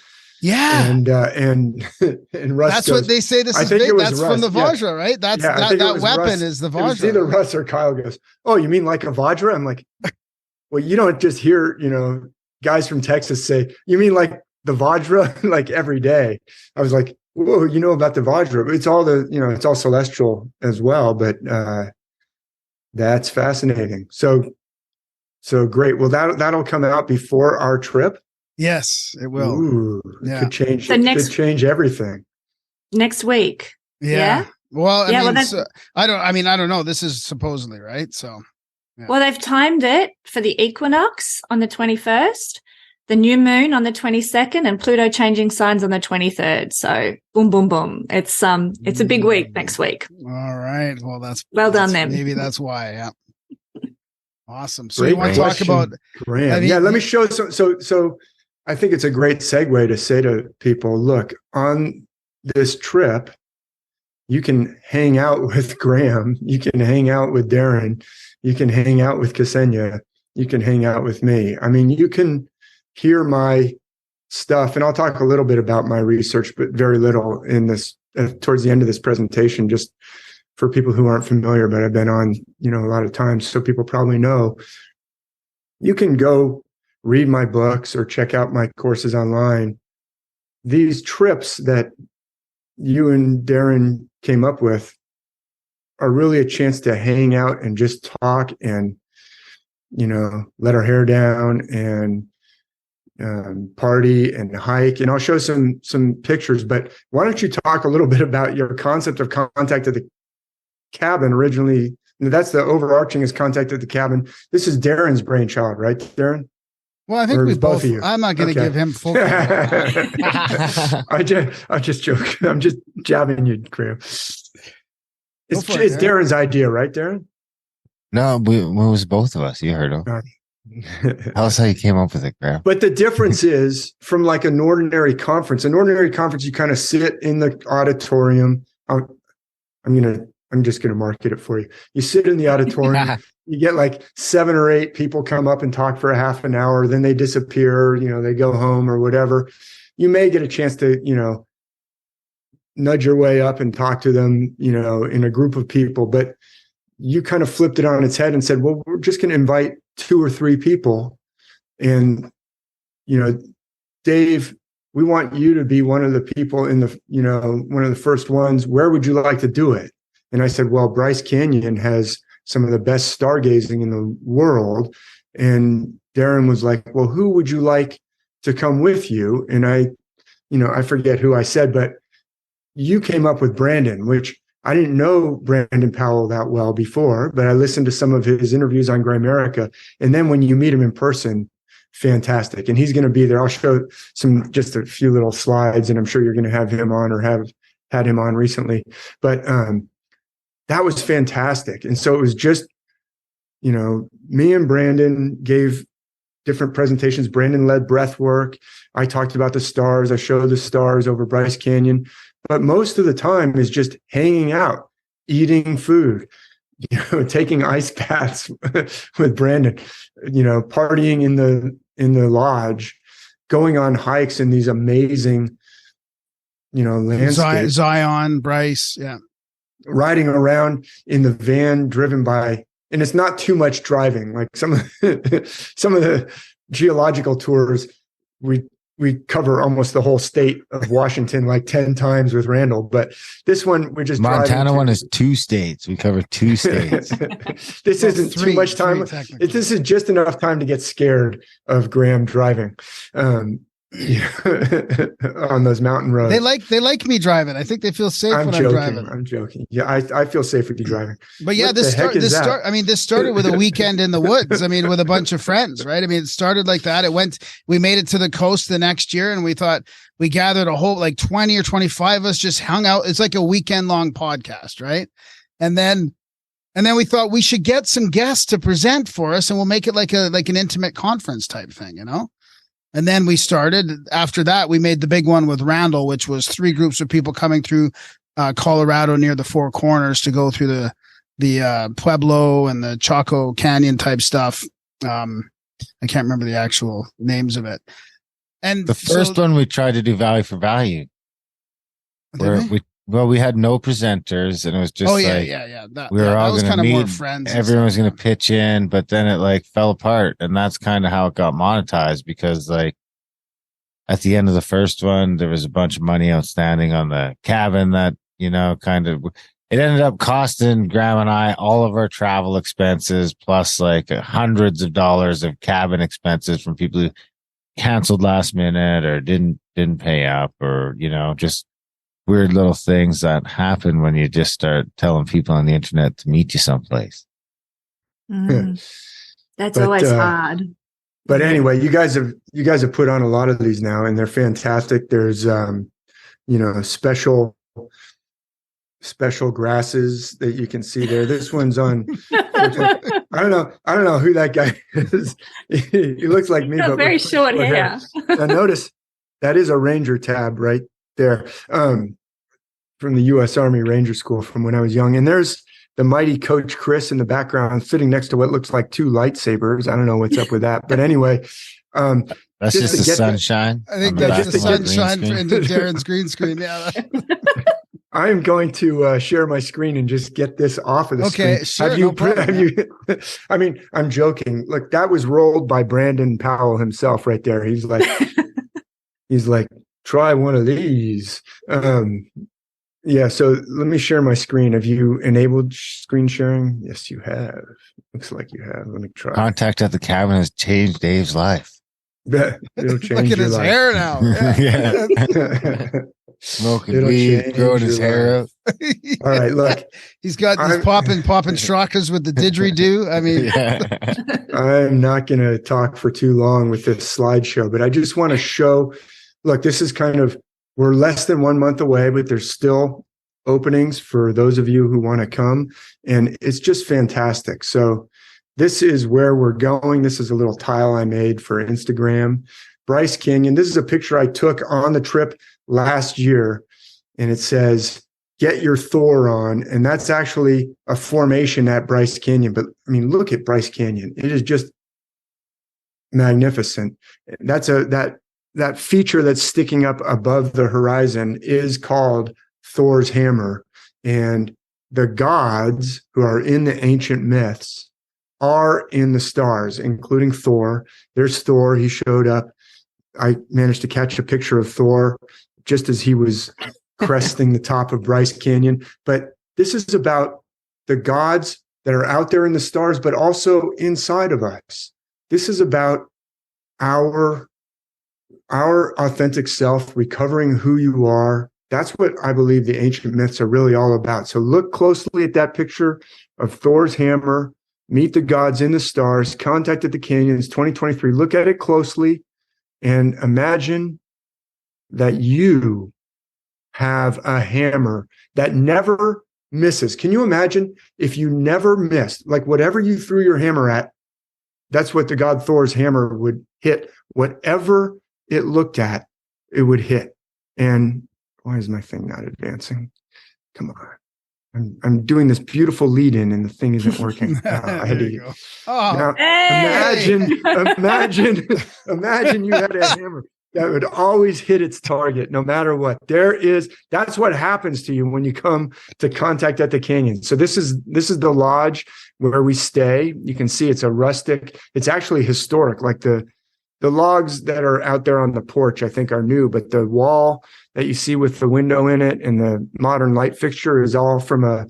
Russ. That's what they say. This is big. That's Russ. From the Vajra, right? That weapon Russ. is the Vajra. It was either Russ or Kyle goes, "Oh, you mean like a Vajra?" I'm like, "Well, you don't just hear, guys from Texas say, you mean like the Vajra like every day." I was like, "Whoa, you know about the Vajra? It's all it's all celestial as well." But that's fascinating. So great. Well, that'll come out before our trip. Yes, it will. Ooh, yeah. Could change everything. Next week. Yeah. Well, I don't know. This is supposedly, right? So. Yeah. Well, they've timed it for the equinox on the 21st, the new moon on the 22nd, and Pluto changing signs on the 23rd. So boom, boom, boom. It's a big week next week. All right. Well, well done then. Maybe that's why. Yeah. Awesome. So you want to talk about Graham? Let me show. So I think it's a great segue to say to people, look, on this trip, you can hang out with Graham. You can hang out with Darren. You can hang out with Kesenya. You can hang out with me. I mean, you can hear my stuff, and I'll talk a little bit about my research, but very little in this towards the end of this presentation, just for people who aren't familiar, but I've been on, a lot of times, so people probably know. You can go read my books or check out my courses online. These trips that you and Darren came up with are really a chance to hang out and just talk and, let our hair down and party and hike. And I'll show some pictures, but why don't you talk a little bit about your concept of contact at the cabin originally? That's the overarching is contact at the cabin. This is Darren's brainchild, right, Darren? Well, I think Or we both both. of you? I'm not going to Okay. give him full credit. I'm just joking. I'm just jabbing you, Graham. It's for it, Darren. Darren's idea, right, Darren? No, it was both of us. You heard him. Tell us how you came up with it, Graham. But the difference is from like an ordinary conference. An ordinary conference, you kind of sit in the auditorium. I'm just going to market it for you. You sit in the auditorium. You get like 7 or 8 people come up and talk for a half an hour. Then they disappear. They go home or whatever. You may get a chance to, nudge your way up and talk to them, in a group of people. But you kind of flipped it on its head and said, well, we're just going to invite 2 or 3 people. And, Dave, we want you to be one of the people in the, one of the first ones. Where would you like to do it? And I said, well, Bryce Canyon has some of the best stargazing in the world. And Darren was like, well, who would you like to come with you? And I forget who I said, but you came up with Brandon, which I didn't know Brandon Powell that well before, but I listened to some of his interviews on Grimerica. And then when you meet him in person, fantastic. And he's going to be there. I'll show just a few little slides, and I'm sure you're going to have him on or have had him on recently. But that was fantastic. And so it was just, me and Brandon gave different presentations. Brandon led breath work. I talked about the stars. I showed the stars over Bryce Canyon. But most of the time is just hanging out, eating food, taking ice baths with Brandon, partying in the lodge, going on hikes in these amazing, landscapes. Zion, Bryce, yeah. Riding around in the van driven by, and it's not too much driving. Like some of the geological tours, we cover almost the whole state of Washington like 10 times with Randall. But this one, we're just Montana one is 2 states. We cover 2 states. This isn't too much time. This is just enough time to get scared of Graham driving. On those mountain roads. They like me driving. I think they feel safe when I'm driving. I'm joking. Yeah, I feel safe with you driving. But yeah, this started with a weekend in the woods. With a bunch of friends, right? It started like that. We made it to the coast the next year, and we thought we gathered a whole 20 or 25 of us, just hung out. It's like a weekend long podcast, right? And then we thought we should get some guests to present for us, and we'll make it like an intimate conference type thing, And then we started. After that, we made the big one with Randall, which was 3 groups of people coming through Colorado near the Four Corners to go through the Pueblo and the Chaco Canyon type stuff. I can't remember the actual names of it. And the first one we tried to do value for value, where we had no presenters, and it was just we were all going to meet. More friends. Everyone was going to pitch in, but then it fell apart, and that's kind of how it got monetized, because at the end of the first one, there was a bunch of money outstanding on the cabin that it ended up costing Graham and I all of our travel expenses, plus hundreds of dollars of cabin expenses from people who canceled last minute or didn't pay up, or just weird little things that happen when you just start telling people on the internet to meet you someplace. That's always hard. But anyway, you guys have put on a lot of these now, and they're fantastic. There's special grasses that you can see there. This one's on. I don't know who that guy is. He looks like me, but very short hair. Now notice that is a Ranger tab right there, from the U.S. Army Ranger School from when I was young. And there's the mighty Coach Chris in the background, sitting next to what looks like 2 lightsabers. I don't know what's up with that, but anyway, that's just the sunshine. I think that's the sunshine into Darren's green screen. Yeah. I am going to share my screen and just get this off of the screen. Okay, sure. I mean, I'm joking. Look, that was rolled by Brandon Powell himself right there. He's like, try one of these. Yeah, so let me share my screen. Have you enabled screen sharing? Yes, you have. Looks like you have. Let me try. Contact at the cabin has changed Dave's life. It'll change Look at your his life. hair now. Yeah. Smoking It'll weed, change growing his your hair life. out. All right, look, He's popping strockers with the didgeridoo. I mean, I'm not going to talk for too long with this slideshow, but I just want to show, look, this is we're less than 1 month away, but there's still openings for those of you who want to come. And it's just fantastic. So this is where we're going. This is a little tile I made for Instagram. Bryce Canyon. This is a picture I took on the trip last year. And it says, get your Thor on. And that's actually a formation at Bryce Canyon. But I mean, look at Bryce Canyon. It is just magnificent. That's that feature that's sticking up above the horizon is called Thor's hammer. And the gods who are in the ancient myths are in the stars, including Thor. There's Thor. He showed up. I managed to catch a picture of Thor just as he was cresting the top of Bryce Canyon. But this is about the gods that are out there in the stars, but also inside of us. This is about our authentic self, recovering who you are. That's what I believe the ancient myths are really all about. So look closely at that picture of Thor's hammer, Meet the Gods in the Stars, Contact at the Canyons 2023. Look at it closely and imagine that you have a hammer that never misses. Can you imagine if you never missed? Like whatever you threw your hammer at, that's what the god Thor's hammer would hit. Whatever it looked at, it would hit. And why is my thing not advancing? Come on. I'm doing this beautiful lead in and the thing isn't working. I had to go. Now, imagine you had a hammer that would always hit its target no matter what. That's what happens to you when you come to Contact at the Canyon. So this is the lodge where we stay. You can see it's a rustic, it's actually historic. Like the logs that are out there on the porch, I think are new, but the wall that you see with the window in it and the modern light fixture is all from a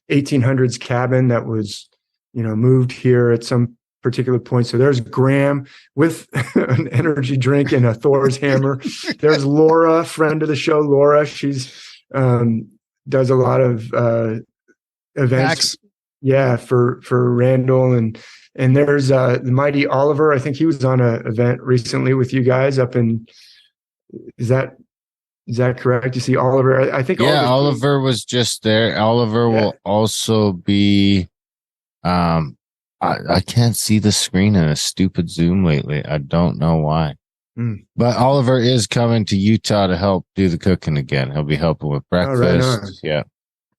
1800s cabin that was, moved here at some particular point. So there's Graham with an energy drink and a Thor's hammer. There's Laura, friend of the show. Laura, she's does a lot of events. Yeah, for Randall and there's the mighty Oliver. I think he was on an event recently with you guys up in. Is that correct? You see Oliver? I think. Yeah, Oliver was just there. Oliver will also be. I can't see the screen in a stupid Zoom lately. I don't know why. But Oliver is coming to Utah to help do the cooking again. He'll be helping with breakfast. Right. Yeah.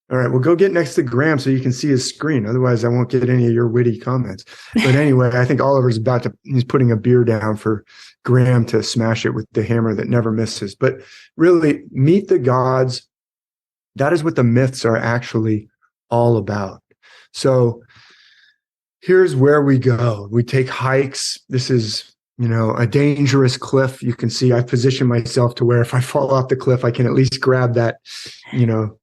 All right. Well, go get next to Graham so you can see his screen. Otherwise, I won't get any of your witty comments. But anyway, I think Oliver's he's putting a beer down for Graham to smash it with the hammer that never misses. But really, Meet the Gods. That is what the myths are actually all about. So here's where we go. We take hikes. This is, a dangerous cliff. You can see I've positioned myself to where if I fall off the cliff, I can at least grab that,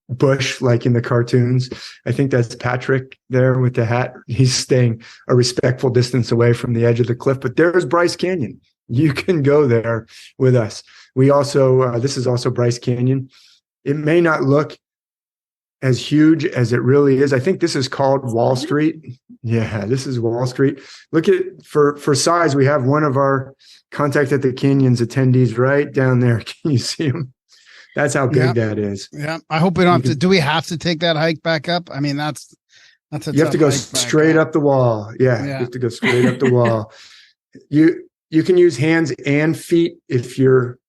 bush like in the cartoons. I think that's Patrick there with the hat. He's staying a respectful distance away from the edge of the cliff. But there's Bryce Canyon. You can go there with us. We also, this is also Bryce Canyon. It may not look as huge as it really is. I think this is called Wall Street. Yeah, this is Wall Street. Look at for size. We have one of our Contact at the Canyons attendees right down there. Can you see him? That's how big that is. Yeah. I hope we don't have to. Do we have to take that hike back up? I mean, that's a you have to go straight up the wall. Yeah, you have to go straight up the wall. You can use hands and feet if your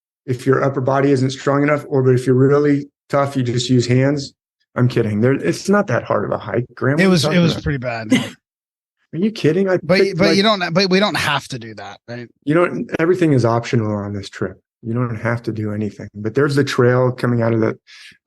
upper body isn't strong enough, but if you're really tough, you just use hands. I'm kidding. It's not that hard of a hike, Graham. It was pretty bad. Are you kidding? But we don't have to do that, right? Everything is optional on this trip. You don't have to do anything. But there's the trail coming out of the.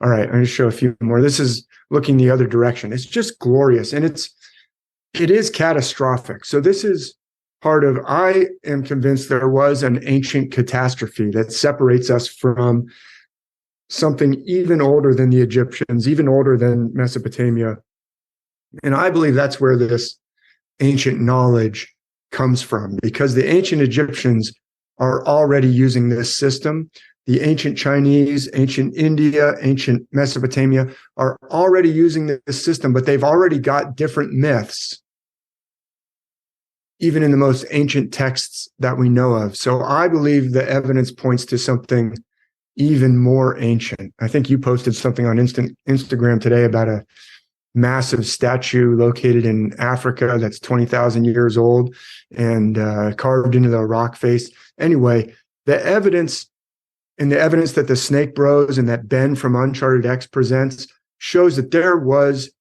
All right, I'm going to show a few more. This is looking the other direction. It's just glorious, and it is catastrophic. So this is part of. I am convinced there was an ancient catastrophe that separates us from something even older than the Egyptians, even older than Mesopotamia. And I believe that's where this ancient knowledge comes from, because the ancient Egyptians are already using this system. the ancient Chinese, ancient India, ancient Mesopotamia are already using this system, but they've already got different myths, even in the most ancient texts that we know of. So I believe the evidence points to something even more ancient. I think you posted something on Instagram today about a massive statue located in Africa that's 20,000 years old and carved into the rock face. Anyway, the evidence that the Snake Bros and that Ben from Uncharted X presents shows that there was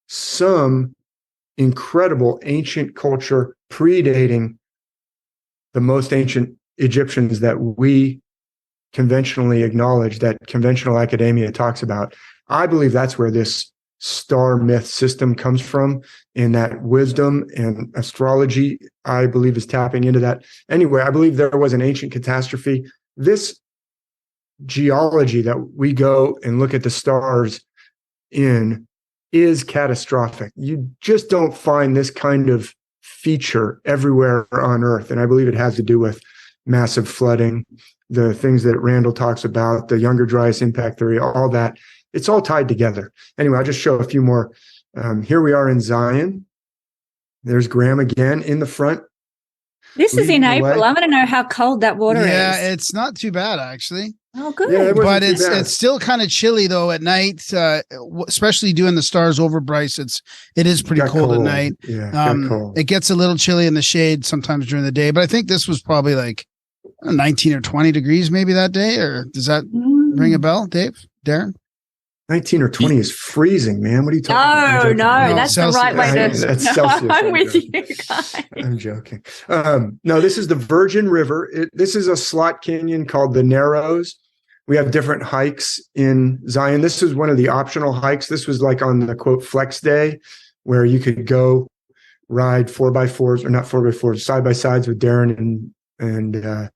some incredible ancient culture predating the most ancient Egyptians that we conventionally acknowledge, that conventional academia talks about. I believe that's where this star myth system comes from, and that wisdom and astrology, I believe, is tapping into that. Anyway, I believe there was an ancient catastrophe. This geology that we go and look at the stars in is catastrophic. You just don't find this kind of feature everywhere on Earth. And I believe it has to do with massive flooding, the things that Randall talks about, the Younger Dryas impact theory, all that. It's all tied together. Anyway, I'll just show a few more. Here we are in Zion. There's Graham again in the front. This is in April. I want to know how cold that water is. Yeah, it's not too bad, actually. Oh, good. Yeah, but it's still kind of chilly though at night, especially doing the stars over Bryce. It is pretty cold at night. Yeah, cold. It gets a little chilly in the shade sometimes during the day, but I think this was probably like 19 or 20 degrees maybe that day. Or does that ring a bell, Dave? Darren? 19 or 20 is freezing, man. What are you talking about? No, that's Celsius. The right way to. That's Celsius. I'm with you guys. I'm joking. No, this is the Virgin River. This is a slot canyon called the Narrows. We have different hikes in Zion. This is one of the optional hikes. This was like on the quote flex day, where you could go ride 4x4s, or not 4x4s, side by sides with Darren and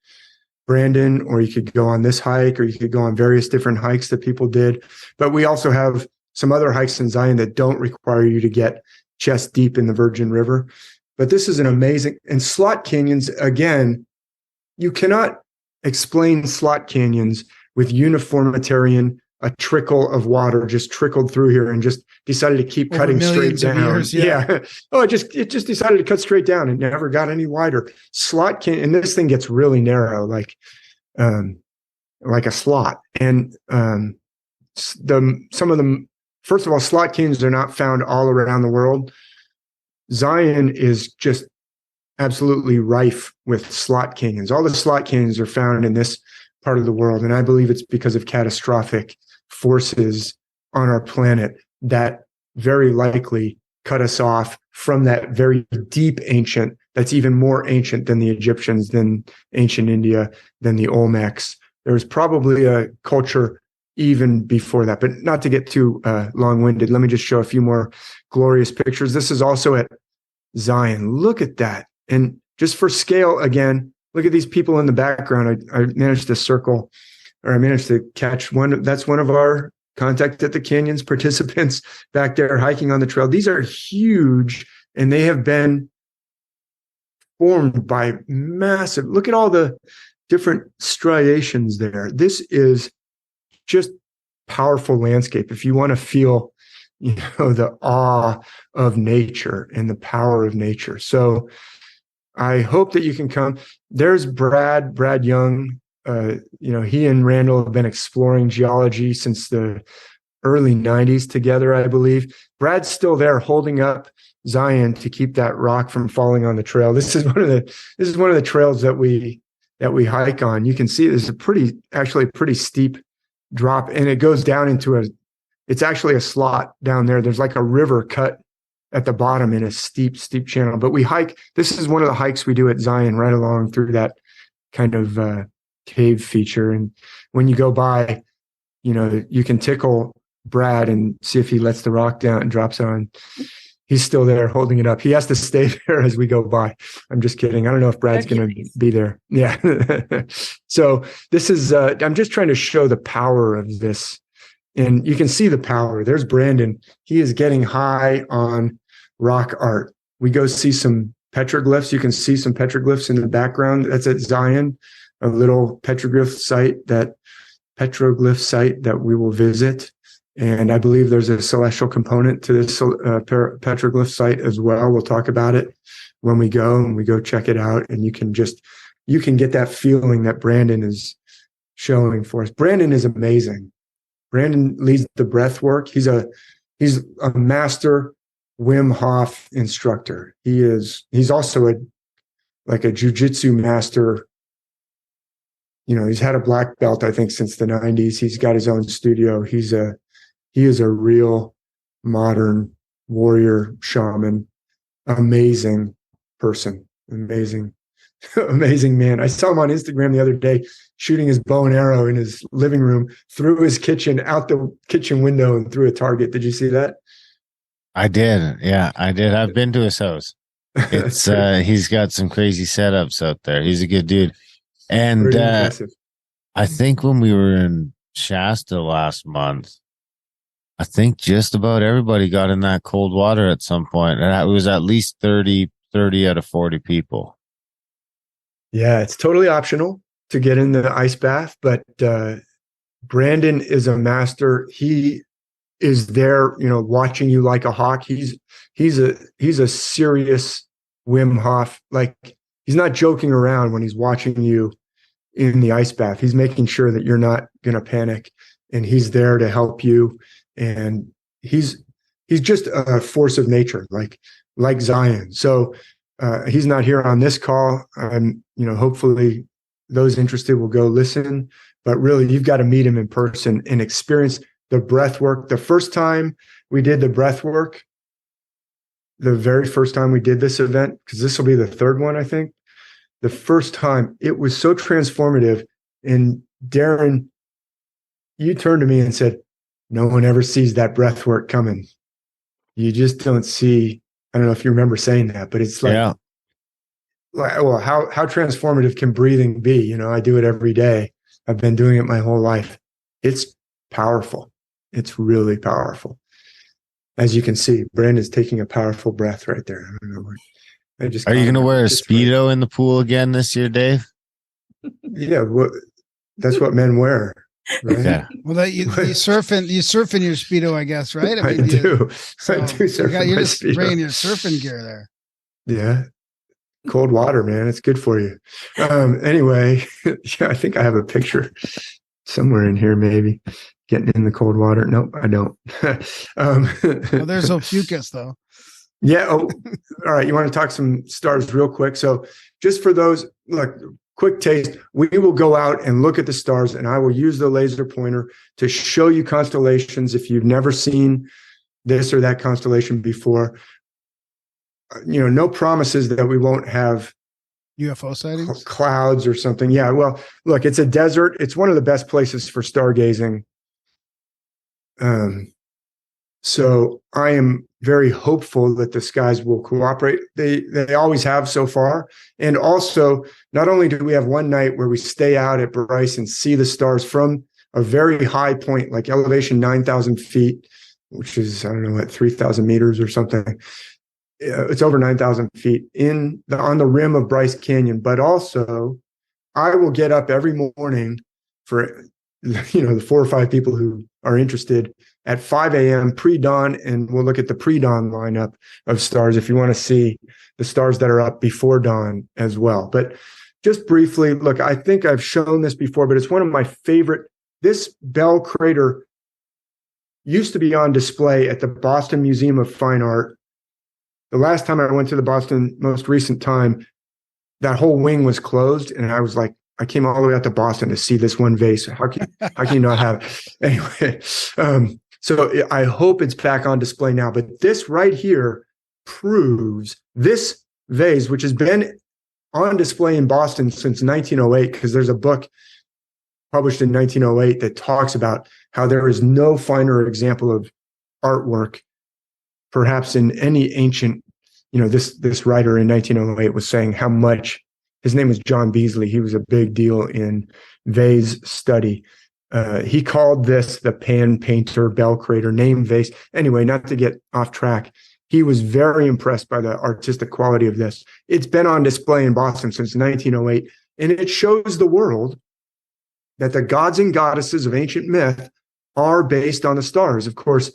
Brandon, or you could go on this hike, or you could go on various different hikes that people did. But we also have some other hikes in Zion that don't require you to get chest deep in the Virgin River. But this is an amazing, and slot canyons, again, you cannot explain slot canyons with uniformitarian, a trickle of water just trickled through here and just decided to keep cutting straight down. Years, yeah. Oh, it just decided to cut straight down. It never got any wider. Slot canyon, and this thing gets really narrow, like a slot. And some of them, first of all, slot canyons are not found all around the world. Zion is just absolutely rife with slot canyons. All the slot canyons are found in this part of the world, and I believe it's because of catastrophic forces on our planet that very likely cut us off from that very deep ancient, that's even more ancient than the Egyptians, than ancient India, than the Olmecs. There was probably a culture even before that, but not to get too long-winded. Let me just show a few more glorious pictures. This is also at Zion. Look at that. And just for scale, again, look at these people in the background. I managed to circle, or I managed to catch one. That's one of our Contact at the Canyons participants back there hiking on the trail. These are huge, and they have been formed by massive, look at all the different striations there. This is just powerful landscape. If you want to feel, the awe of nature and the power of nature. So I hope that you can come. There's Brad Young. He and Randall have been exploring geology since the early 90s together, I believe. Brad's still there holding up Zion to keep that rock from falling on the trail. This is one of the trails that we hike on. You can see there's a pretty steep drop, and it goes down into it's actually a slot down there. There's like a river cut at the bottom in a steep channel. But we hike. This is one of the hikes we do at Zion, right along through that kind of cave feature. And when you go by, you can tickle Brad and see if he lets the rock down and drops on. He's still there holding it up. He has to stay there as we go by. I'm just kidding. I don't know if Brad's going to be there. Yeah. So this is, I'm just trying to show the power of this. And you can see the power. There's Brandon. He is getting high on rock art. We go see some petroglyphs. You can see some petroglyphs in the background. That's at Zion, a little petroglyph site that petroglyph site that we will visit. And I believe there's a celestial component to this petroglyph site as well. We'll talk about it when we go check it out. And you can get that feeling that Brandon is showing for us. Brandon is amazing. Brandon leads the breath work. He's a master Wim Hof instructor. He's also a jujitsu master. He's had a black belt, I think, since the 90s. He's got his own studio. He is a real modern warrior shaman. Amazing person. Amazing man. I saw him on Instagram the other day shooting his bow and arrow in his living room through his kitchen, out the kitchen window and through a target. Did you see that? I did. Yeah, I did. I've been to his house. It's he's got some crazy setups out there. He's a good dude. And I think when we were in Shasta last month, I think just about everybody got in that cold water at some point. And it was at least 30 out of 40 people. Yeah, it's totally optional to get in the ice bath, but Brandon is a master. He is there, watching you like a hawk. He's a serious Wim Hof. Like, he's not joking around when he's watching you in the ice bath. He's making sure that you're not going to panic, and he's there to help you. And he's just a force of nature, like Zion. So he's not here on this call. Hopefully those interested will go listen, but really you've got to meet him in person and experience the breath work. The first time we did the breath work, the very first time we did this event, because this will be the third one, I think. The first time, it was so transformative. And Darren, you turned to me and said, no one ever sees that breath work coming. You just don't see. I don't know if you remember saying that, but it's how transformative can breathing be? I do it every day. I've been doing it my whole life. It's powerful. It's really powerful. As you can see, Brandon's taking a powerful breath right there. I don't know. Are you going to wear a Speedo in the pool again this year, Dave? Yeah, that's what men wear. Right? Yeah. Well, you surf in your Speedo, I guess, right? I do. So I do surf in you're my just Speedo. bringing your surfing gear there. Yeah. Cold water, man. It's good for you. Anyway, I think I have a picture somewhere in here, maybe getting in the cold water. Nope, I don't. Well, there's Ophiuchus, though. Yeah. Oh, all right. You want to talk some stars real quick? So just for those, quick taste, we will go out and look at the stars, and I will use the laser pointer to show you constellations. If you've never seen this or that constellation before, no promises that we won't have UFO sightings, clouds or something. Yeah. Well, look, it's a desert. It's one of the best places for stargazing. So I am very hopeful that the skies will cooperate. They always have so far. And also, not only do we have one night where we stay out at Bryce and see the stars from a very high point, like elevation 9,000 feet, which is, 3,000 meters or something. It's over 9,000 feet on the rim of Bryce Canyon. But also, I will get up every morning for, the 4 or 5 people who are interested at 5 a.m. pre-dawn, and we'll look at the pre-dawn lineup of stars if you want to see the stars that are up before dawn as well. But just briefly, look, I think I've shown this before, but it's one of my favorite. This Bell crater used to be on display at the Boston Museum of Fine Art. The last time I went to the Boston, most recent time, that whole wing was closed, and I was like, I came all the way out to Boston to see this one vase. How can you not have it? Anyway, so I hope it's back on display now. But this right here proves this vase, which has been on display in Boston since 1908, because there's a book published in 1908 that talks about how there is no finer example of artwork, perhaps in any ancient, this writer in 1908 was saying how much. His name was John Beasley. He was a big deal in vase study. He called this the pan painter Bell crater, named vase. Anyway, not to get off track, he was very impressed by the artistic quality of this. It's been on display in Boston since 1908, and it shows the world that the gods and goddesses of ancient myth are based on the stars. Of course,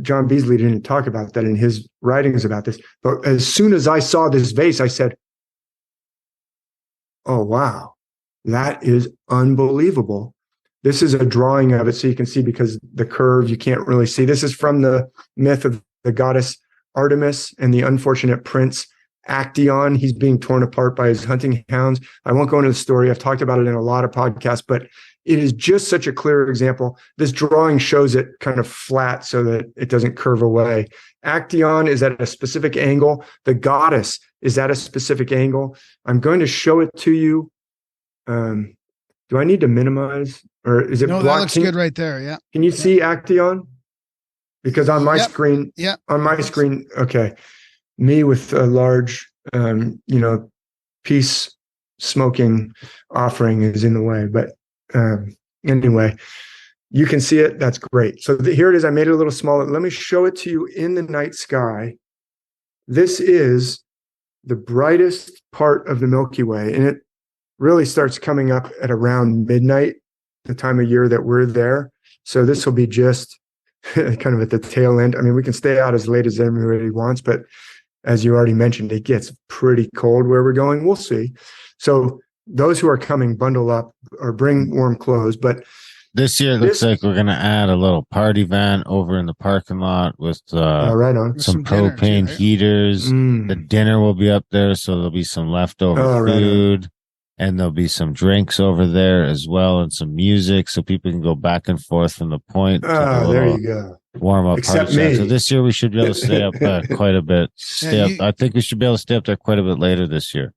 John Beasley didn't talk about that in his writings about this, but as soon as I saw this vase, I said, oh, wow, that is unbelievable. This is a drawing of it, so you can see, because the curve, you can't really see. This is from the myth of the goddess Artemis and the unfortunate prince Actaeon. He's being torn apart by his hunting hounds. I won't go into the story. I've talked about it in a lot of podcasts, but it is just such a clear example. This drawing shows it kind of flat so that it doesn't curve away. Actaeon is at a specific angle. The goddess is at a specific angle. I'm going to show it to you. Do I need to minimize, or is it No, blocked? that looks good right there. Yeah. Can you see Actaeon? Because on my screen, on my screen, okay, me with a large, peace smoking offering is in the way. But anyway, you can see it. That's great. So here it is. I made it a little smaller. Let me show it to you in the night sky. This is the brightest part of the Milky Way, and it really starts coming up at around midnight, the time of year that we're there. So this will be just kind of at the tail end. I mean, we can stay out as late as everybody wants, but as you already mentioned, it gets pretty cold where we're going. We'll see. So those who are coming, bundle up or bring warm clothes. But this year, it looks like we're going to add a little party van over in the parking lot with right on. some dinner propane too, right? heaters. The dinner will be up there, so there'll be some leftover food. Right, and there'll be some drinks over there as well, and some music, so people can go back and forth from the point. There you go. Warm up. Except me. So this year we should be able to stay up quite a bit. I think we should be able to stay up there quite a bit later this year.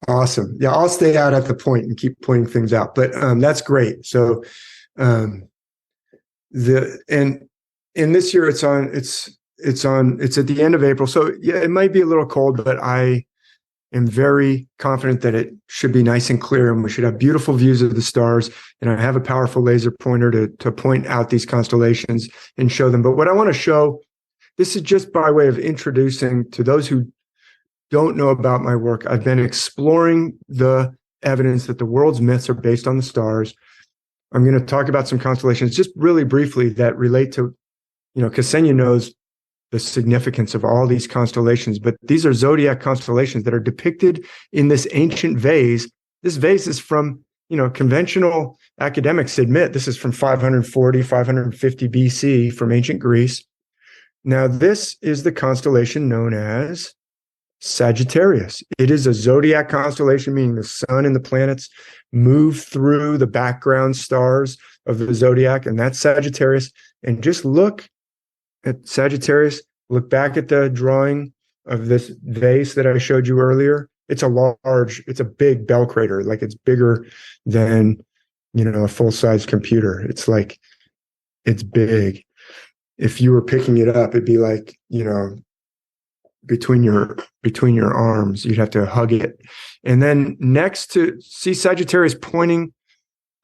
Awesome. Yeah, I'll stay out at the point and keep pointing things out. But that's great. So in this year it's at the end of April. So yeah, it might be a little cold, but I am very confident that it should be nice and clear, and we should have beautiful views of the stars. And I have a powerful laser pointer to point out these constellations and show them. But what I want to show, this is just by way of introducing to those who don't know about my work. I've been exploring the evidence that the world's myths are based on the stars. I'm going to talk about some constellations just really briefly that relate to, Kesenya knows the significance of all these constellations, but these are zodiac constellations that are depicted in this ancient vase. This vase is from, conventional academics admit this is from 540, 550 BC from ancient Greece. Now, this is the constellation known as Sagittarius. It is a zodiac constellation, meaning the sun and the planets move through the background stars of the zodiac, and that's Sagittarius. And just look at Sagittarius, look back at the drawing of this vase that I showed you earlier. It's a big bell crater. Like, it's bigger than, a full-size computer. It's big. If you were picking it up, it'd be like, between your arms, you'd have to hug it. And then next to see Sagittarius pointing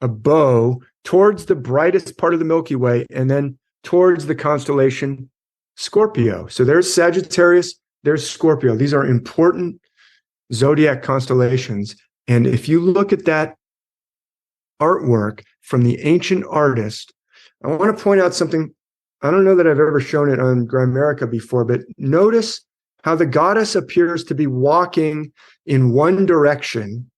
a bow towards the brightest part of the Milky Way, and then towards the constellation Scorpio. So there's Sagittarius, there's Scorpio. These are important zodiac constellations. And if you look at that artwork from the ancient artist, I want to point out something. I don't know that I've ever shown it on Grimerica before, but notice how the goddess appears to be walking in one direction,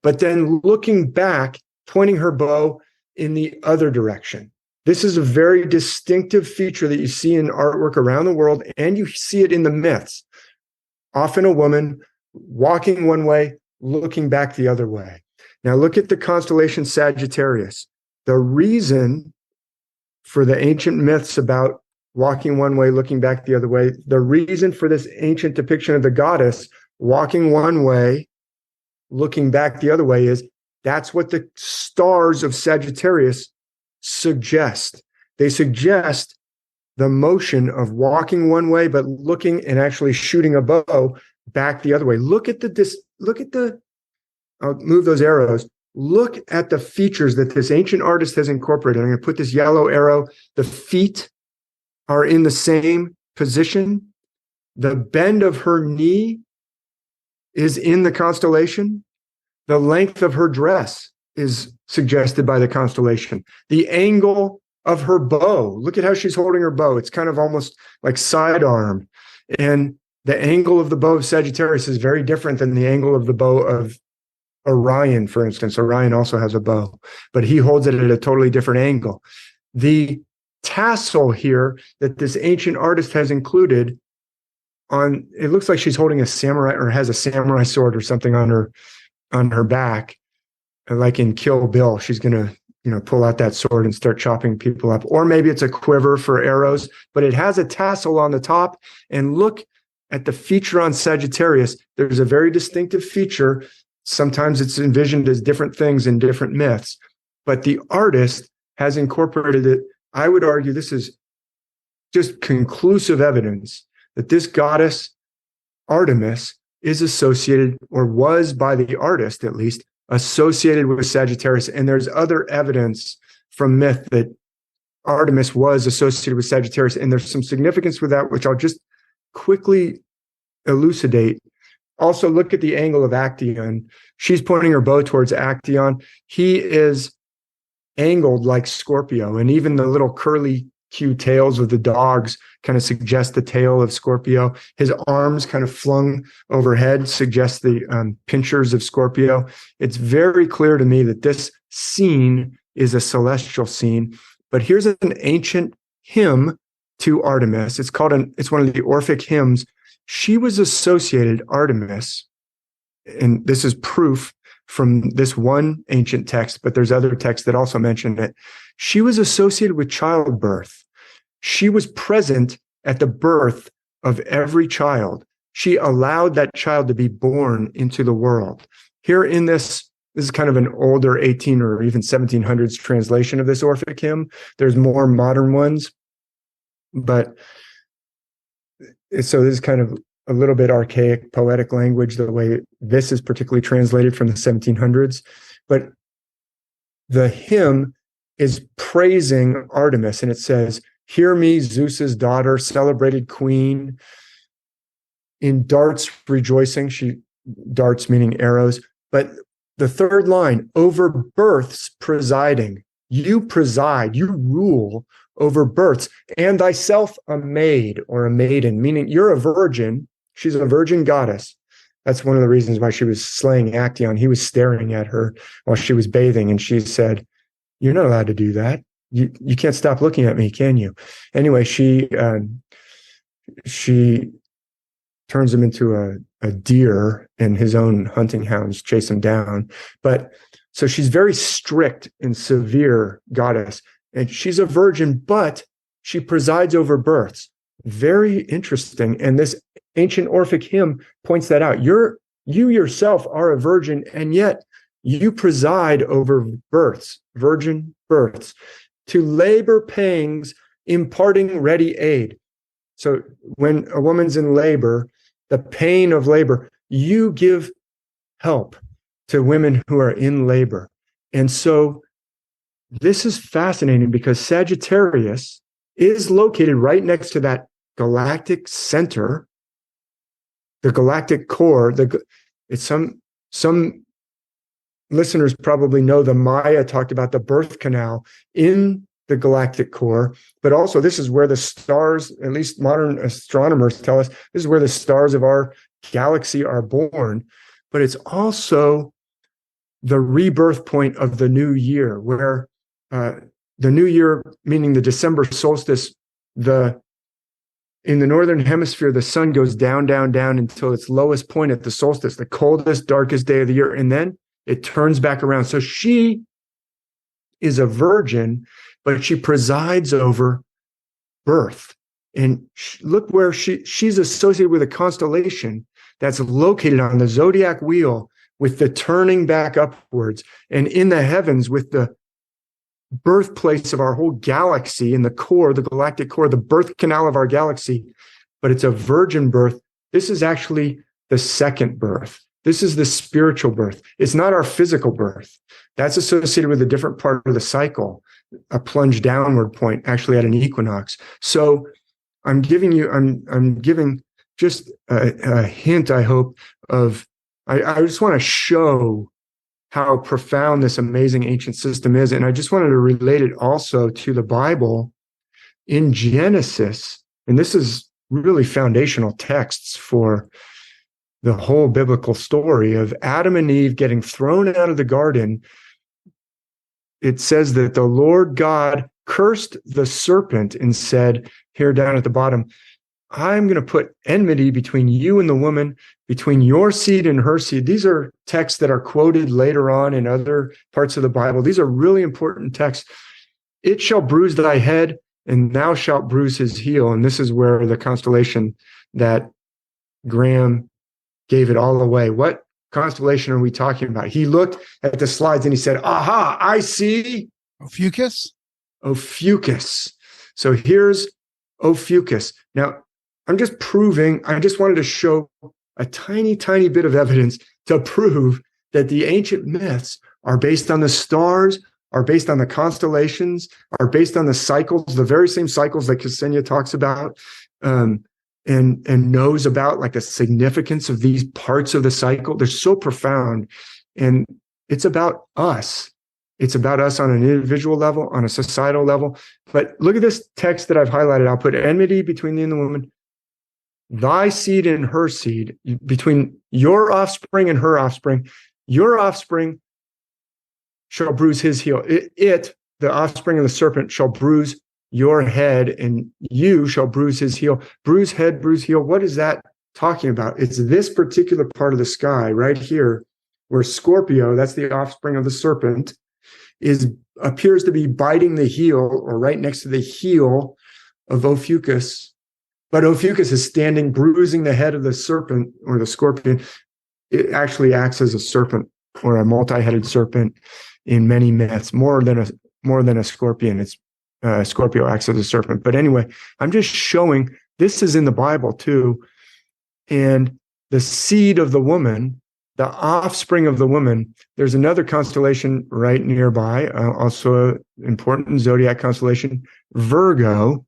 but then looking back, pointing her bow in the other direction. This is a very distinctive feature that you see in artwork around the world, and you see it in the myths. Often a woman walking one way, looking back the other way. Now look at the constellation Sagittarius. The reason for the ancient myths about walking one way, looking back the other way, the reason for this ancient depiction of the goddess walking one way, looking back the other way, is that's what the stars of Sagittarius suggest. They suggest the motion of walking one way, but looking and actually shooting a bow back the other way. I'll move those arrows. Look at the features that this ancient artist has incorporated. I'm going to put this yellow arrow. The feet are in the same position. The bend of her knee is in the constellation. The length of her dress is suggested by the constellation. The angle of her bow. Look at how she's holding her bow. It's kind of almost like sidearm. And the angle of the bow of Sagittarius is very different than the angle of the bow of Orion, for instance. Orion also has a bow, but he holds it at a totally different angle. The tassel here that this ancient artist has included on, it looks like she's holding a samurai or has a samurai sword or something on her back. Like in Kill Bill, she's going to, pull out that sword and start chopping people up. Or maybe it's a quiver for arrows, but it has a tassel on the top. And look at the feature on Sagittarius. There's a very distinctive feature. Sometimes it's envisioned as different things in different myths, but the artist has incorporated it. I would argue this is just conclusive evidence that this goddess Artemis is associated, or was by the artist at least, associated with Sagittarius. And there's other evidence from myth that Artemis was associated with Sagittarius. And there's some significance with that, which I'll just quickly elucidate. Also, look at the angle of Actaeon. She's pointing her bow towards Actaeon. He is angled like Scorpio, and even the little curly Q tails of the dogs kind of suggest the tail of Scorpio. His arms kind of flung overhead suggest the pincers of Scorpio. It's very clear to me that this scene is a celestial scene. But here's an ancient hymn to Artemis. It's one of the Orphic hymns. She was associated, Artemis, and this is proof from this one ancient text, but there's other texts that also mention it. She was associated with childbirth. She was present at the birth of every child. She allowed that child to be born into the world. Here in this is kind of an older 18 or even 1700s translation of this Orphic hymn. There's more modern ones, but so this is kind of a little bit archaic poetic language, the way this is particularly translated from the 1700s. But the hymn is praising Artemis, and it says, "Hear me, Zeus's daughter, celebrated queen, in darts rejoicing." Darts meaning arrows. But the third line, over births presiding. You preside, you rule over births, and thyself a maid or a maiden, meaning you're a virgin. She's a virgin goddess. That's one of the reasons why she was slaying Actaeon. He was staring at her while she was bathing, and she said, "You're not allowed to do that. You can't stop looking at me, can you?" Anyway, she turns him into a deer, and his own hunting hounds chase him down. But so she's very strict and severe goddess, and she's a virgin, but she presides over births. Very interesting. And this ancient Orphic hymn points that out. You yourself are a virgin, and yet you preside over births, virgin births, to labor pangs, imparting ready aid. So when a woman's in labor, the pain of labor, you give help to women who are in labor. And so this is fascinating because Sagittarius is located right next to that galactic center, the galactic core. It's some listeners probably know the Maya talked about the birth canal in the galactic core, but also this is where the stars, at least modern astronomers tell us, this is where the stars of our galaxy are born. But it's also the rebirth point of the new year, where the new year, meaning the December solstice, in the northern hemisphere, the sun goes down, down, down until its lowest point at the solstice, the coldest, darkest day of the year. And then it turns back around. So she is a virgin, but she presides over birth. And look where she's associated with a constellation that's located on the zodiac wheel with the turning back upwards, and in the heavens with the birthplace of our whole galaxy in the core, the galactic core, the birth canal of our galaxy. But it's a virgin birth. This is actually the second birth. This is the spiritual birth. It's not our physical birth. That's associated with a different part of the cycle, a plunge downward point, actually at an equinox. So I'm giving just a hint, I hope, of, I just want to show how profound this amazing ancient system is. And I just wanted to relate it also to the Bible in Genesis. And this is really foundational texts for the whole biblical story of Adam and Eve getting thrown out of the garden. It says that the Lord God cursed the serpent and said, here down at the bottom, I'm going to put enmity between you and the woman, between your seed and her seed. These are texts that are quoted later on in other parts of the Bible. These are really important texts. It shall bruise thy head, and thou shalt bruise his heel. And this is where the constellation that Graham gave it all away. What constellation are we talking about? He looked at the slides and he said, aha, I see Ophiuchus? Ophiuchus. So here's Ophiuchus. Now, I just wanted to show a tiny, tiny bit of evidence to prove that the ancient myths are based on the stars, are based on the constellations, are based on the cycles, the very same cycles that Kesenya talks about, and knows about, like the significance of these parts of the cycle. They're so profound. And it's about us. It's about us on an individual level, on a societal level. But look at this text that I've highlighted. I'll put enmity between thee and the woman, thy seed and her seed, between your offspring and her offspring. Your offspring shall bruise his heel. It, the offspring of the serpent, shall bruise your head, and you shall bruise his heel. Bruise head, bruise heel. What is that talking about? It's this particular part of the sky right here, where Scorpio, that's the offspring of the serpent, appears to be biting the heel, or right next to the heel of Ophiuchus. But Ophiuchus is standing, bruising the head of the serpent or the scorpion. It actually acts as a serpent, or a multi-headed serpent in many myths, more than a scorpion. It's Scorpio acts as a serpent. But anyway, I'm just showing this is in the Bible too. And the seed of the woman, the offspring of the woman, there's another constellation right nearby, also an important zodiac constellation, Virgo.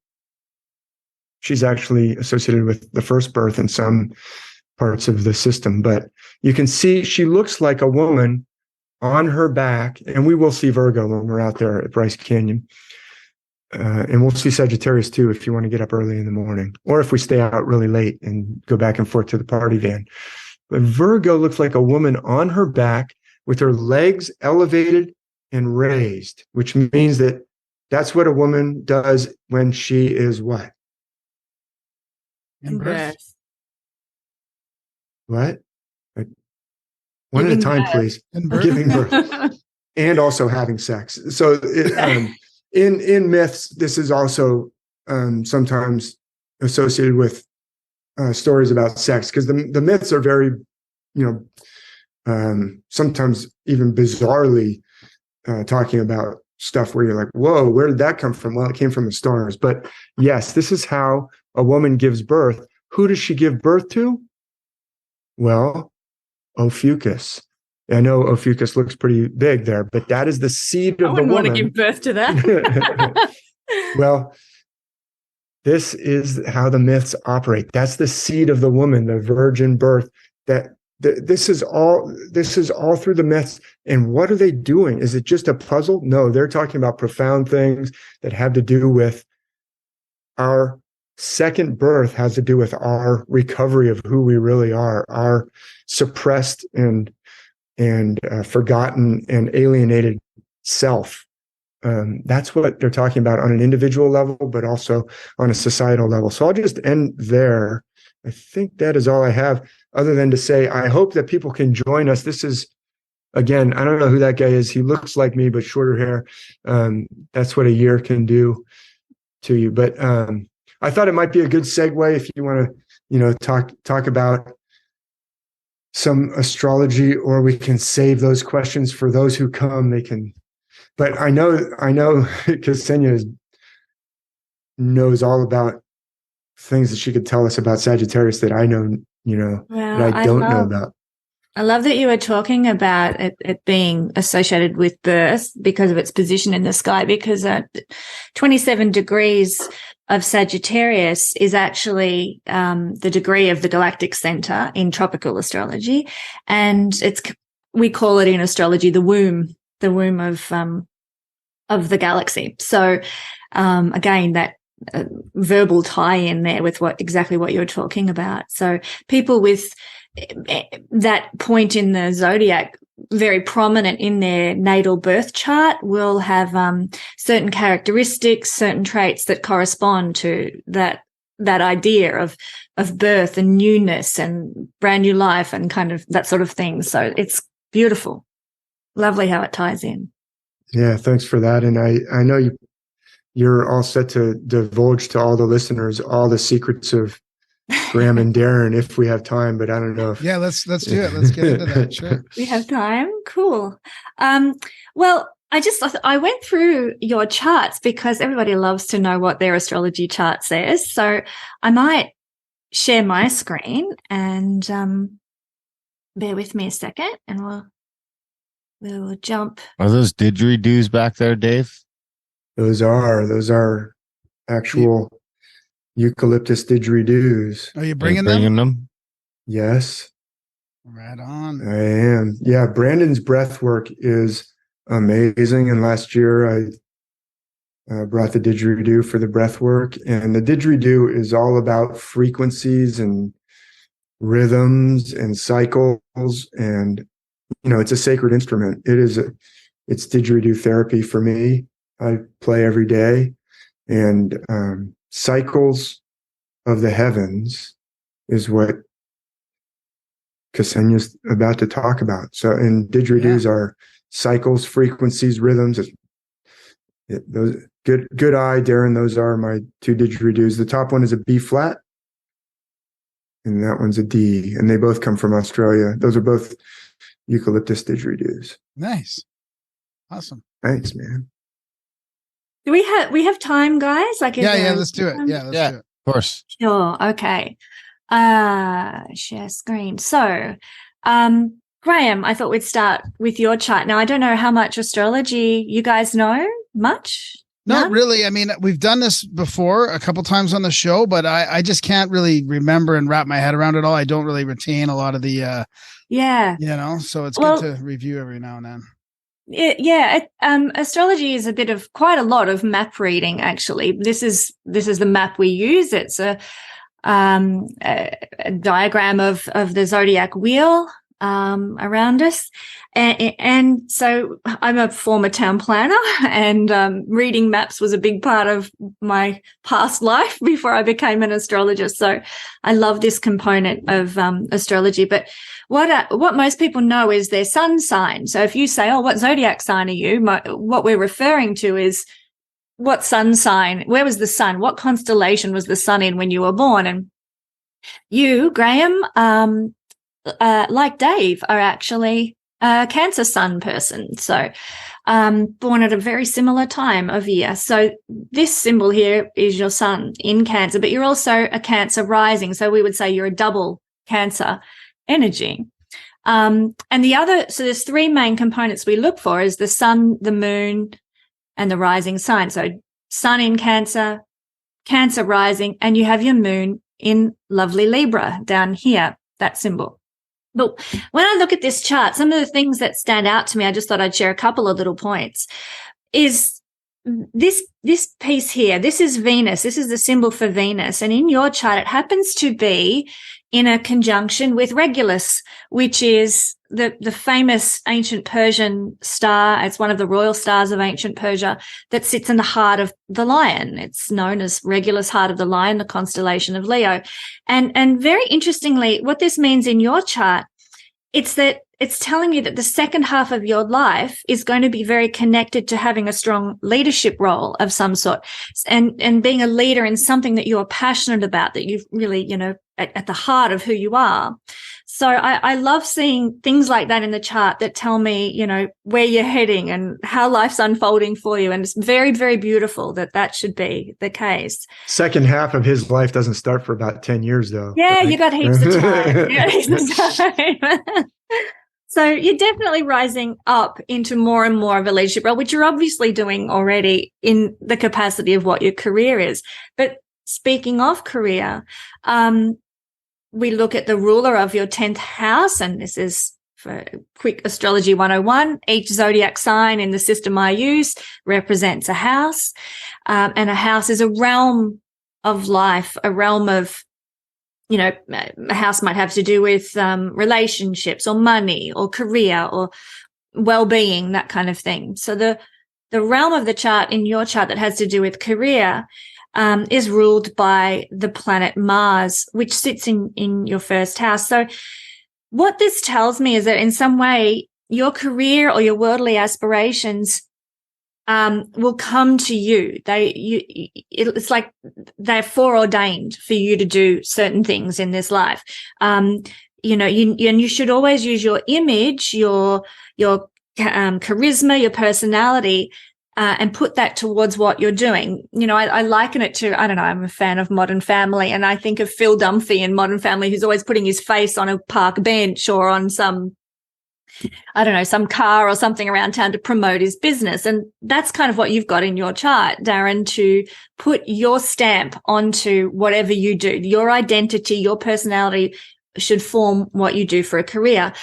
She's actually associated with the first birth in some parts of the system. But you can see she looks like a woman on her back, and we will see Virgo when we're out there at Bryce Canyon. And we'll see Sagittarius too if you want to get up early in the morning, or if we stay out really late and go back and forth to the party van. But Virgo looks like a woman on her back with her legs elevated and raised, which means that that's what a woman does when she is what? In birth. What? One at a time, please. Giving birth. And also having sex. So in myths, this is also sometimes associated with stories about sex, because the myths are very, sometimes even bizarrely talking about stuff where you're like, whoa, where did that come from? Well, it came from the stars. But yes, this is how a woman gives birth. Who does she give birth to? Well, Ophiuchus. I know Ophiuchus looks pretty big there, but that is the seed of the woman. I wouldn't want to give birth to that. Well, this is how the myths operate. That's the seed of the woman, the virgin birth. This is all through the myths. And what are they doing? Is it just a puzzle? No, they're talking about profound things that have to do with our second birth, has to do with our recovery of who we really are, our suppressed and forgotten and alienated self. That's what they're talking about on an individual level, but also on a societal level. So I'll just end there. I think that is all I have, other than to say, I hope that people can join us. This is, again, I don't know who that guy is. He looks like me, but shorter hair. That's what a year can do to you. But I thought it might be a good segue if you want to, talk about some astrology, or we can save those questions for those who come. They can, but I know Kesenya knows all about things that she could tell us about Sagittarius that I know, that I don't know about. I love that you were talking about it being associated with birth because of its position in the sky, because 27 degrees of Sagittarius is actually the degree of the galactic center in tropical astrology, and it's we call it in astrology the womb of the galaxy. So again, that verbal tie in there with exactly what you're talking about. So people with that point in the zodiac very prominent in their natal birth chart will have certain characteristics, certain traits that correspond to that idea of birth and newness and brand new life and kind of that sort of thing. So it's beautiful. Lovely how it ties in. Yeah, thanks for that. And I know you're all set to divulge to all the listeners all the secrets of Graham and Darren if we have time, but I don't know if... Yeah, let's do it. Let's get into that. Sure. We have time. Cool. Well, I went through your charts because everybody loves to know what their astrology chart says. So I might share my screen and bear with me a second and we'll jump. Are those didgeridoos back there, Dave? Those are actual eucalyptus didgeridoos. Are you bringing them? Yes. Right on. I am. Yeah, Brandon's breath work is amazing. And last year I brought the didgeridoo for the breath work. And the didgeridoo is all about frequencies and rhythms and cycles. And, it's a sacred instrument. It's didgeridoo therapy for me. I play every day. And cycles of the heavens is what Kesenya's about to talk about. So, and didgeridoos are cycles, frequencies, rhythms. Those good eye, Darren. Those are my two didgeridoos. The top one is a B flat, and that one's a D. And they both come from Australia. Those are both eucalyptus didgeridoos. Nice, awesome. Thanks, man. Do we have time, guys? Yeah, let's do it. Yeah, let's do it. Of course. Sure. Okay. Share screen. So, Graham, I thought we'd start with your chart. Now, I don't know how much astrology you guys know. Much? Not really. I mean, we've done this before a couple times on the show, but I just can't really remember and wrap my head around it all. I don't really retain a lot of the, so it's good to review every now and then. Astrology is quite a lot of map reading. Actually, this is the map we use. It's a diagram of the zodiac wheel around us, and so I'm a former town planner, and reading maps was a big part of my past life before I became an astrologist. So I love this component of astrology, but. What most people know is their sun sign. So if you say, "Oh, what zodiac sign are you?" What we're referring to is what sun sign, where was the sun, what constellation was the sun in when you were born? And you, Graham, like Dave, are actually a Cancer sun person. So born at a very similar time of year. So this symbol here is your sun in Cancer, but you're also a Cancer rising. So we would say you're a double Cancer energy. And so there's three main components we look for is the sun, the moon, and the rising sign. So sun in Cancer, Cancer rising, and you have your moon in lovely Libra down here, that symbol. But when I look at this chart, some of the things that stand out to me, I just thought I'd share a couple of little points, is this piece here. This is Venus. This is the symbol for Venus. And in your chart, it happens to be in a conjunction with Regulus, which is the famous ancient Persian star. It's one of the royal stars of ancient Persia that sits in the heart of the lion. It's known as Regulus, heart of the lion, the constellation of Leo. And very interestingly, what this means in your chart, it's that it's telling you that the second half of your life is going to be very connected to having a strong leadership role of some sort and being a leader in something that you're passionate about, that you've really, at the heart of who you are. So I love seeing things like that in the chart that tell me, where you're heading and how life's unfolding for you. And it's very, very beautiful that should be the case. Second half of his life doesn't start for about 10 years, though. Yeah, right? You got heaps of time. So you're definitely rising up into more and more of a leadership role, which you're obviously doing already in the capacity of what your career is. But speaking of career, we look at the ruler of your 10th house, and this is for quick astrology 101, each zodiac sign in the system I use represents a house. And a house is a realm of life, a realm of, you know, a house might have to do with relationships or money or career or well-being, that kind of thing. So the realm of the chart in your chart that has to do with career is ruled by the planet Mars, which sits in your first house. So what this tells me is that in some way your career or your worldly aspirations will come to you. It's like they're foreordained for you to do certain things in this life. You know, you should always use your image, your charisma, your personality, and put that towards what you're doing. You know, I liken it to, I don't know, I'm a fan of Modern Family, and I think of Phil Dunphy in Modern Family, who's always putting his face on a park bench or on some, I don't know, some car or something around town to promote his business. And that's kind of what you've got in your chart, Darren, to put your stamp onto whatever you do. Your identity, your personality should form what you do for a career.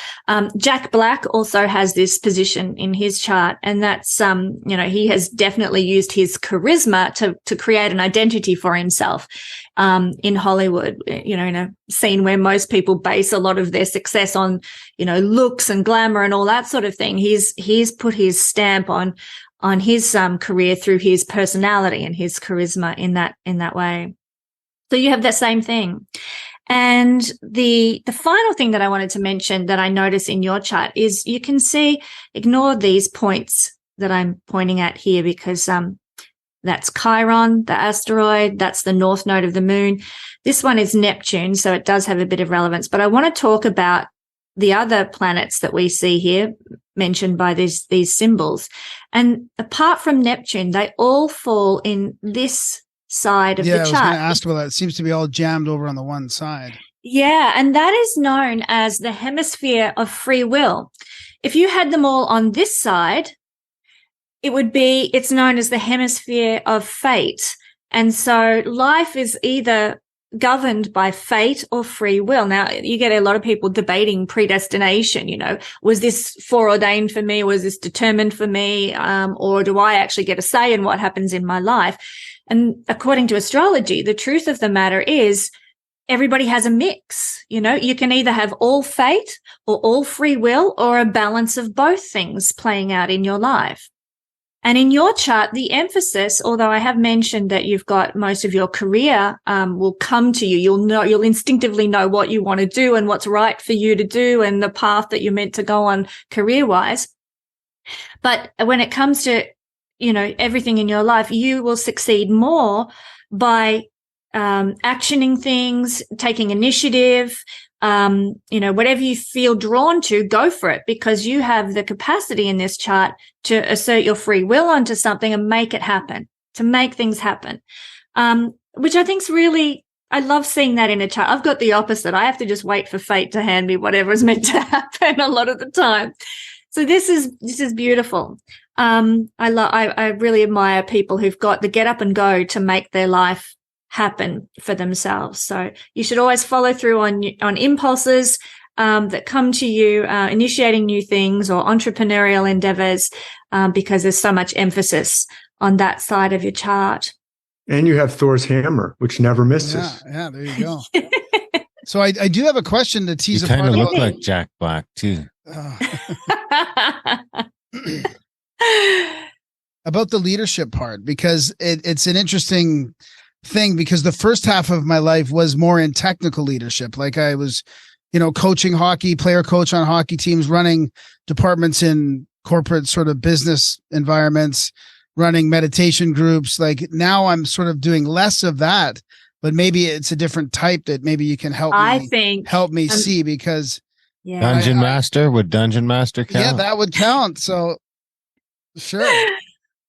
Jack Black also has this position in his chart, and that's, you know, he has definitely used his charisma to create an identity for himself, in Hollywood, you know, in a scene where most people base a lot of their success on, you know, looks and glamour and all that sort of thing. He's put his stamp on his, career through his personality and his charisma in that way. So you have that same thing. And the final thing that I wanted to mention that I notice in your chart is you can see, ignore these points that I'm pointing at here, because that's Chiron, the asteroid, that's the north node of the moon. This one is Neptune, so it does have a bit of relevance. But I want to talk about the other planets that we see here mentioned by these symbols. And apart from Neptune, they all fall in this side of the chart. Yeah, I was going to ask about that. It seems to be all jammed over on the one side. Yeah, and that is known as the hemisphere of free will. If you had them all on this side, it's known as the hemisphere of fate. And so life is either governed by fate or free will. Now, you get a lot of people debating predestination, you know, was this foreordained for me? Was this determined for me? Or do I actually get a say in what happens in my life? And according to astrology, the truth of the matter is everybody has a mix. You know, you can either have all fate or all free will, or a balance of both things playing out in your life. And in your chart, the emphasis, although I have mentioned that you've got most of your career will come to you. You'll instinctively know what you want to do and what's right for you to do and the path that you're meant to go on career-wise. But when it comes to, you know, everything in your life, you will succeed more by actioning things, taking initiative, you know, whatever you feel drawn to, go for it, because you have the capacity in this chart to assert your free will onto something and make it happen, to make things happen, which I think is really, I love seeing that in a chart. I've got the opposite. I have to just wait for fate to hand me whatever is meant to happen a lot of the time. So this is beautiful. I really admire people who've got the get up and go to make their life happen for themselves. So you should always follow through on impulses that come to you, initiating new things or entrepreneurial endeavors, because there's so much emphasis on that side of your chart. And you have Thor's hammer, which never misses. Yeah, there you go. So I do have a question to tease apart. You kind of look like that. Jack Black too. About the leadership part, because it's an interesting thing, because the first half of my life was more in technical leadership. Like I was, you know, coaching hockey, player coach on hockey teams, running departments in corporate sort of business environments, running meditation groups. Like now I'm sort of doing less of that, but maybe it's a different type that maybe you can help me see, because Dungeon Master, would Dungeon Master count? Yeah, that would count. So sure.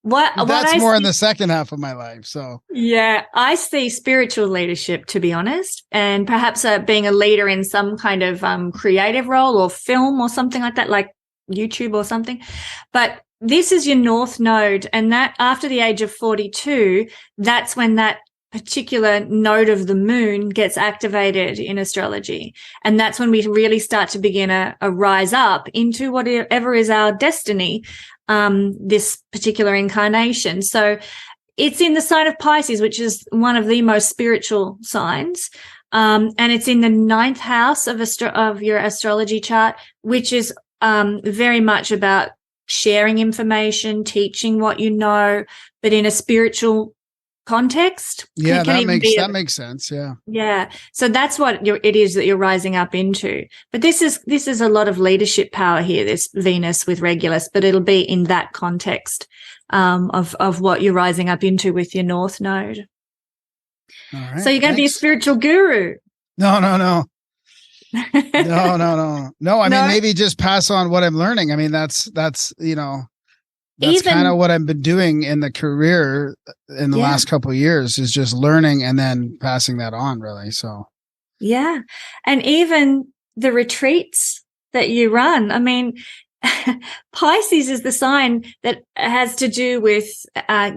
That's more in the second half of my life. So yeah, I see spiritual leadership, to be honest, and perhaps being a leader in some kind of creative role or film or something like that, like YouTube or something. But this is your north node, and that after the age of 42, that's when that particular node of the moon gets activated in astrology. And that's when we really start to begin a rise up into whatever is our destiny, this particular incarnation. So it's in the sign of Pisces, which is one of the most spiritual signs. And it's in the 9th house of your astrology chart, which is very much about sharing information, teaching what you know, but in a spiritual context. Yeah, that makes sense. Yeah. Yeah. So that's what it is that you're rising up into. But this is a lot of leadership power here, this Venus with Regulus, but it'll be in that context of what you're rising up into with your North Node. All right, so you're going to be a spiritual guru. No. No. I mean, maybe just pass on what I'm learning. I mean, that's kind of what I've been doing in the career in the last couple of years, is just learning and then passing that on, really. So, yeah. And even the retreats that you run, I mean, Pisces is the sign that has to do with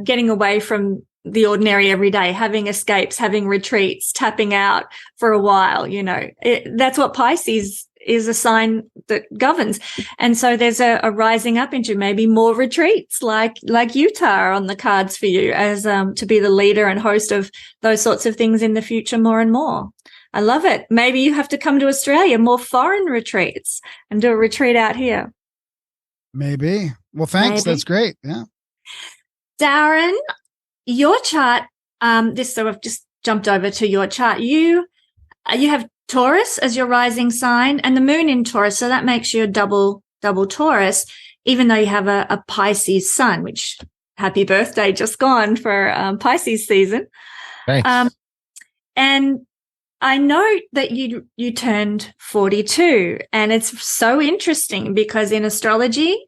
getting away from the ordinary everyday, having escapes, having retreats, tapping out for a while, that's what Pisces is, a sign that governs. And so there's a rising up into maybe more retreats like Utah are on the cards for you as to be the leader and host of those sorts of things in the future more and more. I love it. Maybe you have to come to Australia, more foreign retreats, and do a retreat out here. Maybe. Well, thanks. Maybe. That's great. Yeah. Darren, your chart, so I've just jumped over to your chart. You have Taurus as your rising sign and the moon in Taurus. So that makes you a double Taurus, even though you have a Pisces sun, which happy birthday just gone for Pisces season. Thanks. And I know that you turned 42, and it's so interesting because in astrology,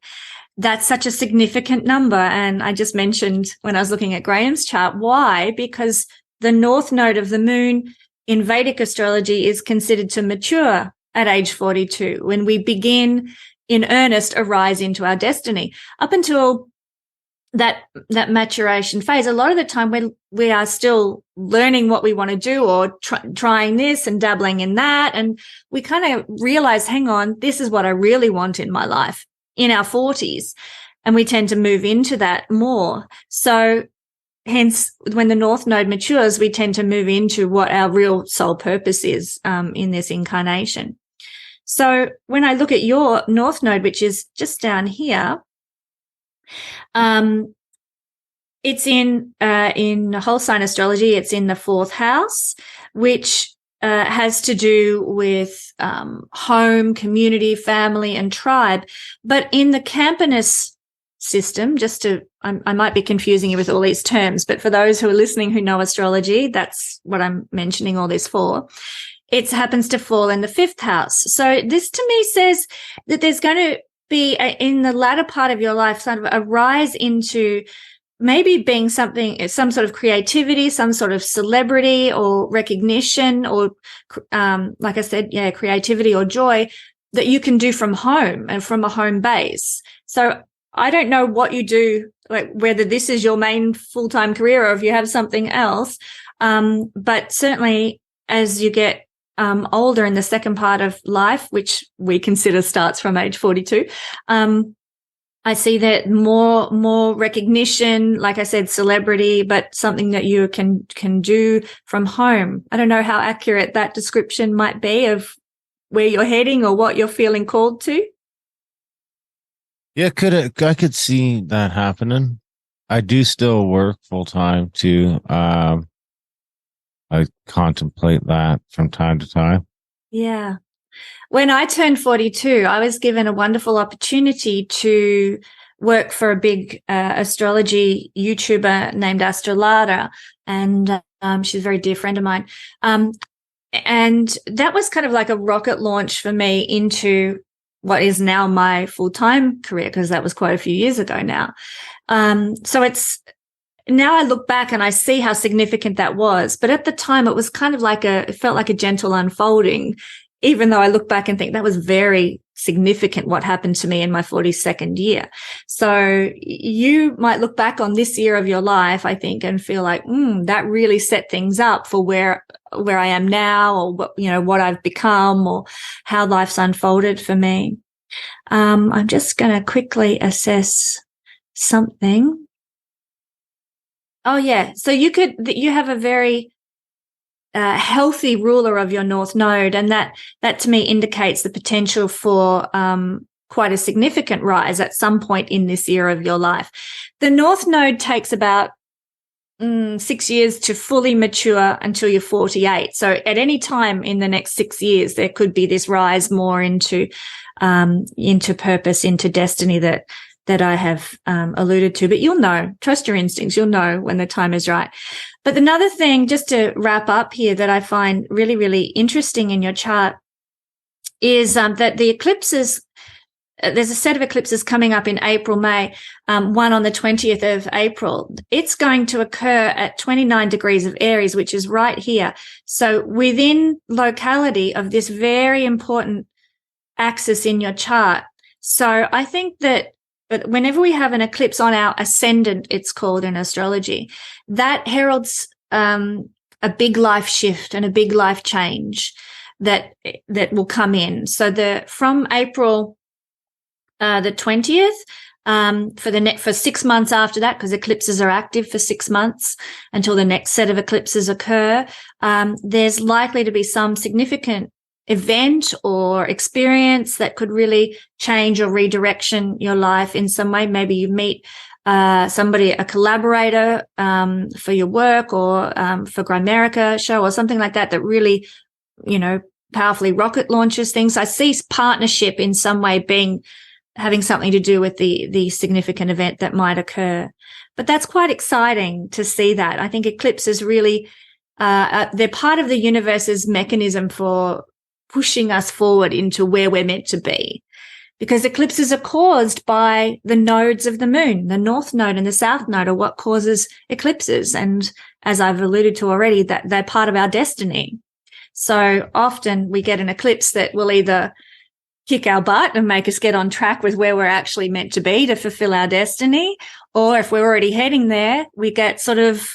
that's such a significant number. And I just mentioned when I was looking at Graham's chart, why? Because the North Node of the moon in Vedic astrology is considered to mature at age 42, when we begin in earnest a rise into our destiny. Up until that maturation phase, a lot of the time we are still learning what we want to do, or trying this and dabbling in that. And we kind of realize, hang on, this is what I really want in my life in our 40s. And we tend to move into that more. So hence, when the North Node matures, we tend to move into what our real soul purpose is in this incarnation. So when I look at your North Node, which is just down here, it's in whole sign astrology, it's in the 4th house, which has to do with home, community, family, and tribe. But in the Campanus system, I might be confusing you with all these terms, but for those who are listening who know astrology, that's what I'm mentioning all this for. It happens to fall in the 5th house. So this to me says that there's going to be in the latter part of your life sort of a rise into maybe being some sort of creativity, some sort of celebrity or recognition, or like I said, creativity or joy that you can do from home and from a home base. So I don't know what you do, like whether this is your main full-time career or if you have something else. But certainly as you get older in the second part of life, which we consider starts from age 42, I see that more recognition, like I said, celebrity, but something that you can do from home. I don't know how accurate that description might be of where you're heading or what you're feeling called to. Yeah, I could see that happening. I do still work full time too. I contemplate that from time to time. Yeah. When I turned 42, I was given a wonderful opportunity to work for a big astrology YouTuber named Astrology, and she's a very dear friend of mine. And that was kind of like a rocket launch for me into what is now my full-time career, because that was quite a few years ago now. So now I look back and I see how significant that was. But at the time, it was kind of it felt like a gentle unfolding. even though I look back and think that was very significant what happened to me in my 42nd year. So you might look back on this year of your life, I think, and feel like, that really set things up for where I am now, or what I've become, or how life's unfolded for me. I'm just going to quickly assess something. Oh yeah. So you have a very healthy ruler of your North Node, and that to me indicates the potential for quite a significant rise at some point in this year of your life. The North Node takes about 6 years to fully mature until you're 48. So at any time in the next 6 years, there could be this rise more into purpose, into destiny that I have alluded to. But you'll know, trust your instincts. You'll know when the time is right. But another thing, just to wrap up here, that I find really, really interesting in your chart is that the eclipses, there's a set of eclipses coming up in April, May, one on the 20th of April. It's going to occur at 29 degrees of Aries, which is right here. So within locality of this very important axis in your chart. So I think that whenever we have an eclipse on our ascendant, it's called in astrology, that heralds a big life shift and a big life change that will come in. So from April the 20th for 6 months after that, because eclipses are active for 6 months until the next set of eclipses occur, there's likely to be some significant event or experience that could really change or redirection your life in some way. Maybe you meet somebody, a collaborator for your work, or for Grimerica show or something like that really, powerfully rocket launches things. I see partnership in some way having something to do with the significant event that might occur. But that's quite exciting to see that. I think eclipses really, they're part of the universe's mechanism for pushing us forward into where we're meant to be, because eclipses are caused by the nodes of the moon. The North Node and the South Node are what causes eclipses. And as I've alluded to already, that they're part of our destiny. So often we get an eclipse that will either kick our butt and make us get on track with where we're actually meant to be to fulfill our destiny, or if we're already heading there, we get sort of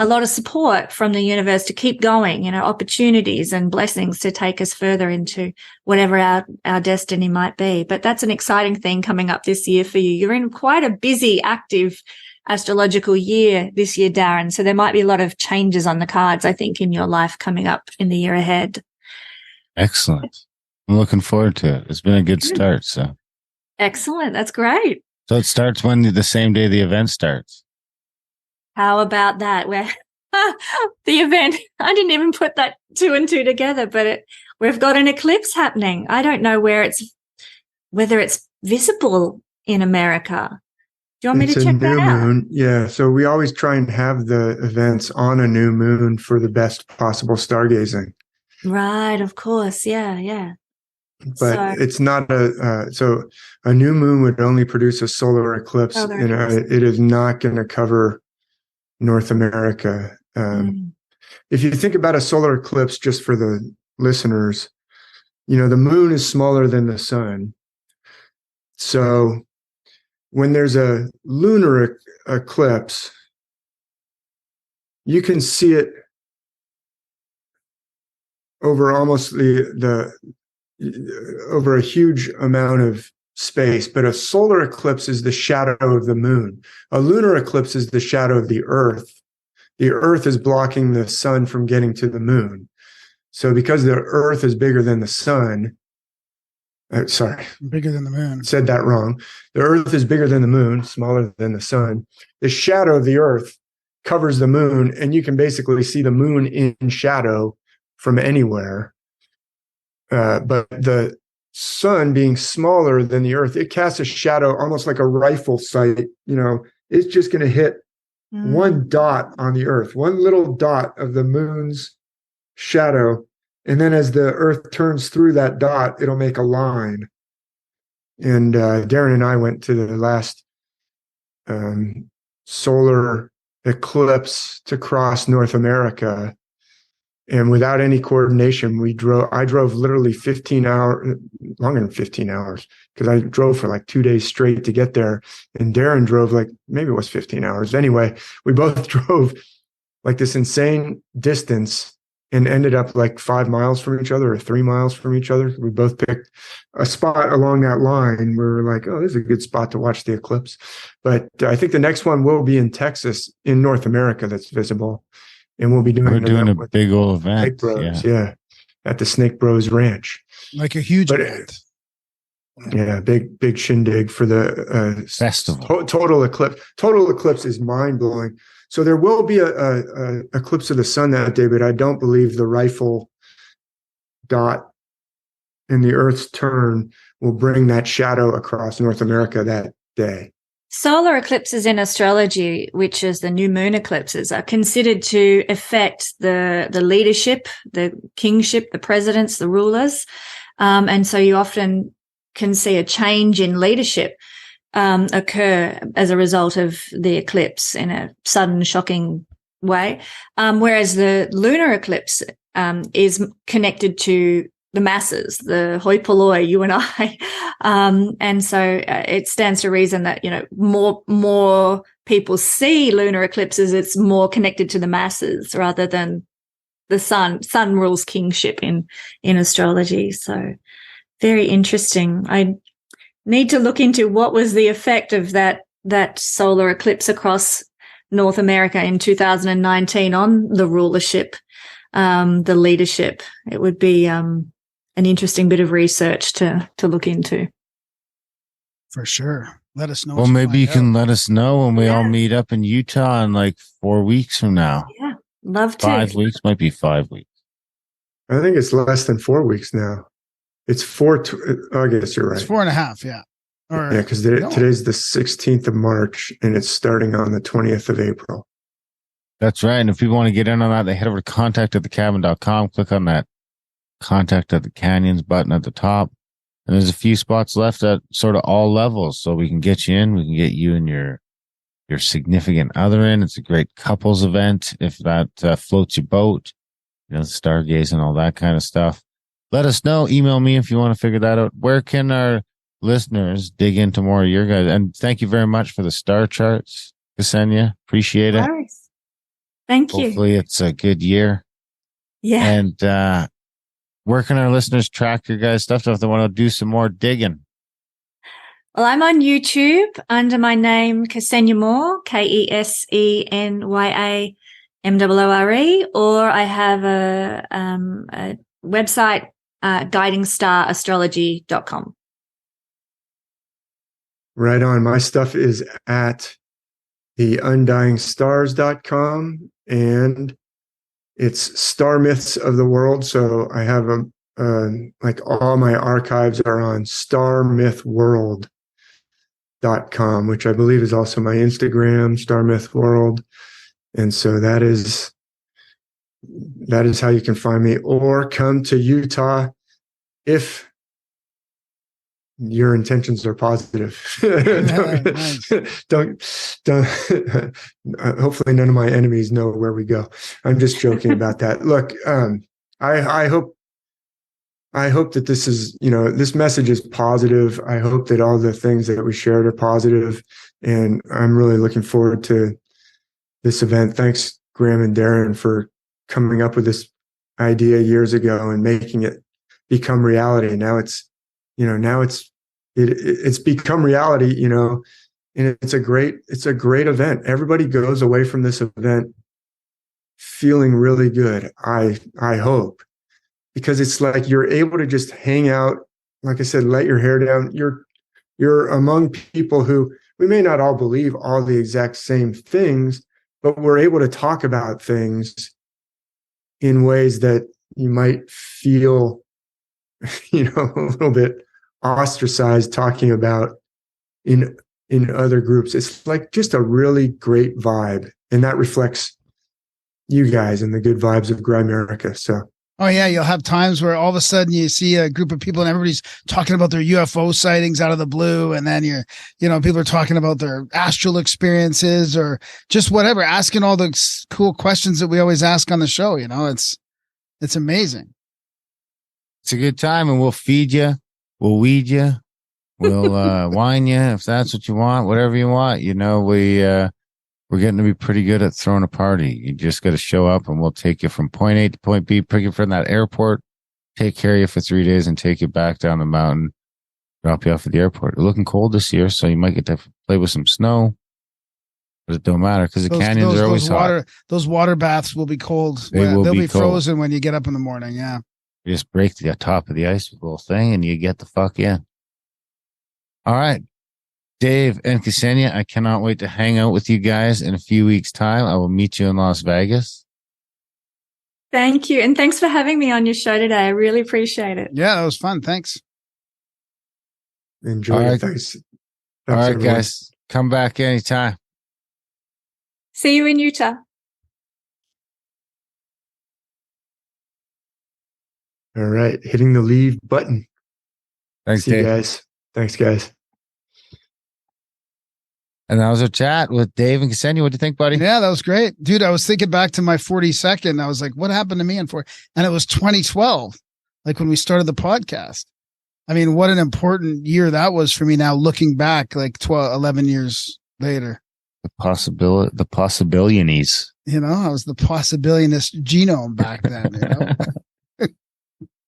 a lot of support from the universe to keep going, opportunities and blessings to take us further into whatever our destiny might be. But that's an exciting thing coming up this year for you. You're in quite a busy, active astrological year this year, Darren. So there might be a lot of changes on the cards, I think, in your life coming up in the year ahead. Excellent. I'm looking forward to it. It's been a good start. So excellent. That's great. So it starts the same day the event starts. How about that? Where the event, I didn't even put that 2 and 2 together, but we've got an eclipse happening. I don't know whether it's visible in America. Do you want me to check that out? It's a new moon. Yeah. So we always try and have the events on a new moon for the best possible stargazing. Right. Of course. Yeah. But it's not so a new moon would only produce a solar eclipse. It is not going to cover North America. If you think about a solar eclipse, just for the listeners, the moon is smaller than the sun. So when there's a lunar eclipse, you can see it over almost over a huge amount of space. But a solar eclipse is the shadow of the moon. A lunar eclipse is the shadow of the Earth. The Earth is blocking the sun from getting to the moon. So because the Earth is bigger than the sun, bigger than the moon. Said that wrong. The Earth is bigger than the moon, smaller than the sun. The shadow of the Earth covers the moon, and you can basically see the moon in shadow from anywhere. But the sun being smaller than the Earth, it casts a shadow almost like a rifle sight. It's just going to hit one dot on the Earth, one little dot of the moon's shadow. And then as the Earth turns through that dot, it'll make a line. And Darren and I went to the last solar eclipse to cross North America. And without any coordination, I drove literally 15 hours, longer than 15 hours, because I drove for like 2 days straight to get there. And Darren drove like, maybe it was 15 hours. Anyway, we both drove like this insane distance and ended up like 5 miles from each other or 3 miles from each other. We both picked a spot along that line where we were like, oh, this is a good spot to watch the eclipse. But I think the next one will be in Texas, in North America, that's visible. And we'll be doing a big old event. Snake Bros, yeah, at the Snake Bros Ranch. Like a huge event. Yeah, big shindig for the festival. Total eclipse. Total eclipse is mind blowing. So there will be a eclipse of the sun that day, but I don't believe the rifle dot in the Earth's turn will bring that shadow across North America that day. Solar eclipses in astrology, which is the new moon eclipses, are considered to affect the leadership, the kingship, the presidents, the rulers. And so you often can see a change in leadership occur as a result of the eclipse in a sudden, shocking way. Whereas the lunar eclipse is connected to the masses, the hoi polloi, you and I. And so it stands to reason that, more people see lunar eclipses. It's more connected to the masses rather than the sun. Sun rules kingship in astrology. So very interesting. I need to look into what was the effect of that solar eclipse across North America in 2019 on the rulership, the leadership. It would be an interesting bit of research to look into. For sure. Let us know. Well, maybe you can let us know when we all meet up in Utah in like 4 weeks from now. Yeah, love to. 5 weeks, might be 5 weeks. I think it's less than 4 weeks now. It's I guess you're right. It's 4.5, yeah. Yeah, because today's the 16th of March and it's starting on the 20th of April. That's right. And if people want to get in on that, they head over to contact@thecabin.com, click on that Contact at the Canyons button at the top. And there's a few spots left at sort of all levels. So we can get you in. We can get you and your significant other in. It's a great couples event if that floats your boat, stargazing, all that kind of stuff. Let us know. Email me if you want to figure that out. Where can our listeners dig into more of your guys? And thank you very much for the star charts, Kesenya. Appreciate it. Nice. Thank you. Hopefully it's a good year. Yeah. And where can our listeners track your guys' stuff if they want to do some more digging? Well, I'm on YouTube under my name, Kesenya Moore, KESENYAMOORE, or I have a website, guidingstar.astrology.com. Right on. My stuff is at theundyingstars.com, and it's Star Myths of the World. So I have like all my archives are on starmythworld.com, which I believe is also my Instagram, Star Myth World. And so that is how you can find me, or come to Utah if your intentions are positive. don't hopefully none of my enemies know where we go. I'm just joking about that. Look, I hope that this is, this message is positive. I hope that all the things that we shared are positive, and I'm really looking forward to this event. Thanks, Graham and Darren, for coming up with this idea years ago and making it become reality. Now it's become reality, and it's a great event. Everybody goes away from this event feeling really good. I hope, because it's like you're able to just hang out. Like I said, let your hair down. You're among people who, we may not all believe all the exact same things, but we're able to talk about things in ways that you might feel, a little bit ostracized talking about in other groups. It's like just a really great vibe, and that reflects you guys and the good vibes of Grimerica. So, oh yeah, you'll have times where all of a sudden you see a group of people and everybody's talking about their UFO sightings out of the blue, and then people are talking about their astral experiences or just whatever, asking all the cool questions that we always ask on the show. It's It's amazing. It's a good time, and we'll feed you, we'll weed you, we'll wine you if that's what you want, whatever you want. You know, we're getting to be pretty good at throwing a party. You just got to show up, and we'll take you from point A to point B, pick you from that airport, take care of you for 3 days, and take you back down the mountain, drop you off at the airport. We're looking cold this year, so you might get to play with some snow. But it don't matter because the canyons are always hot. Those water baths will be cold. They'll be frozen when you get up in the morning. Yeah. You just break the top of the ice with a little thing and you get the fuck in. All right. Dave and Kesenya, I cannot wait to hang out with you guys in a few weeks' time. I will meet you in Las Vegas. Thank you. And thanks for having me on your show today. I really appreciate it. Yeah, that was fun. Thanks. Enjoy. All right. Thanks. All right, everyone. guys. Come back anytime. See you in Utah. All right. Hitting the leave button. Thanks, See you Dave. guys. Thanks, guys. And that was our chat with Dave and Kesenya. What do you think, buddy? Yeah, that was great. Dude, I was thinking back to my 42nd. I was like, what happened to me in 40? And it was 2012, like when we started the podcast. I mean, what an important year that was for me now, looking back like 11 years later. The possibilities. You know, I was the possibilionist genome back then, you know?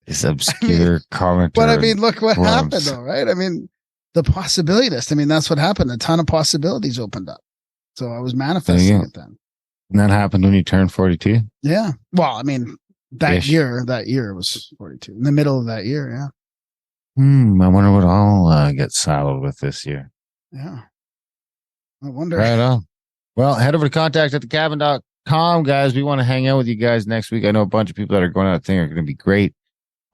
This obscure commenter. But I mean, look what forums. happened though, right? I mean, the possibilitist. I mean, that's what happened. A ton of possibilities opened up. So I was manifesting it then. And that happened when you turned 42? Yeah. Well, I mean, that Ish. year was 42. In the middle of that year, yeah. I wonder what I'll get saddled with this year. Yeah. I wonder. Right on. Well, head over to contact@thecabin.com, guys. We want to hang out with you guys next week. I know a bunch of people that are going out there are going to be great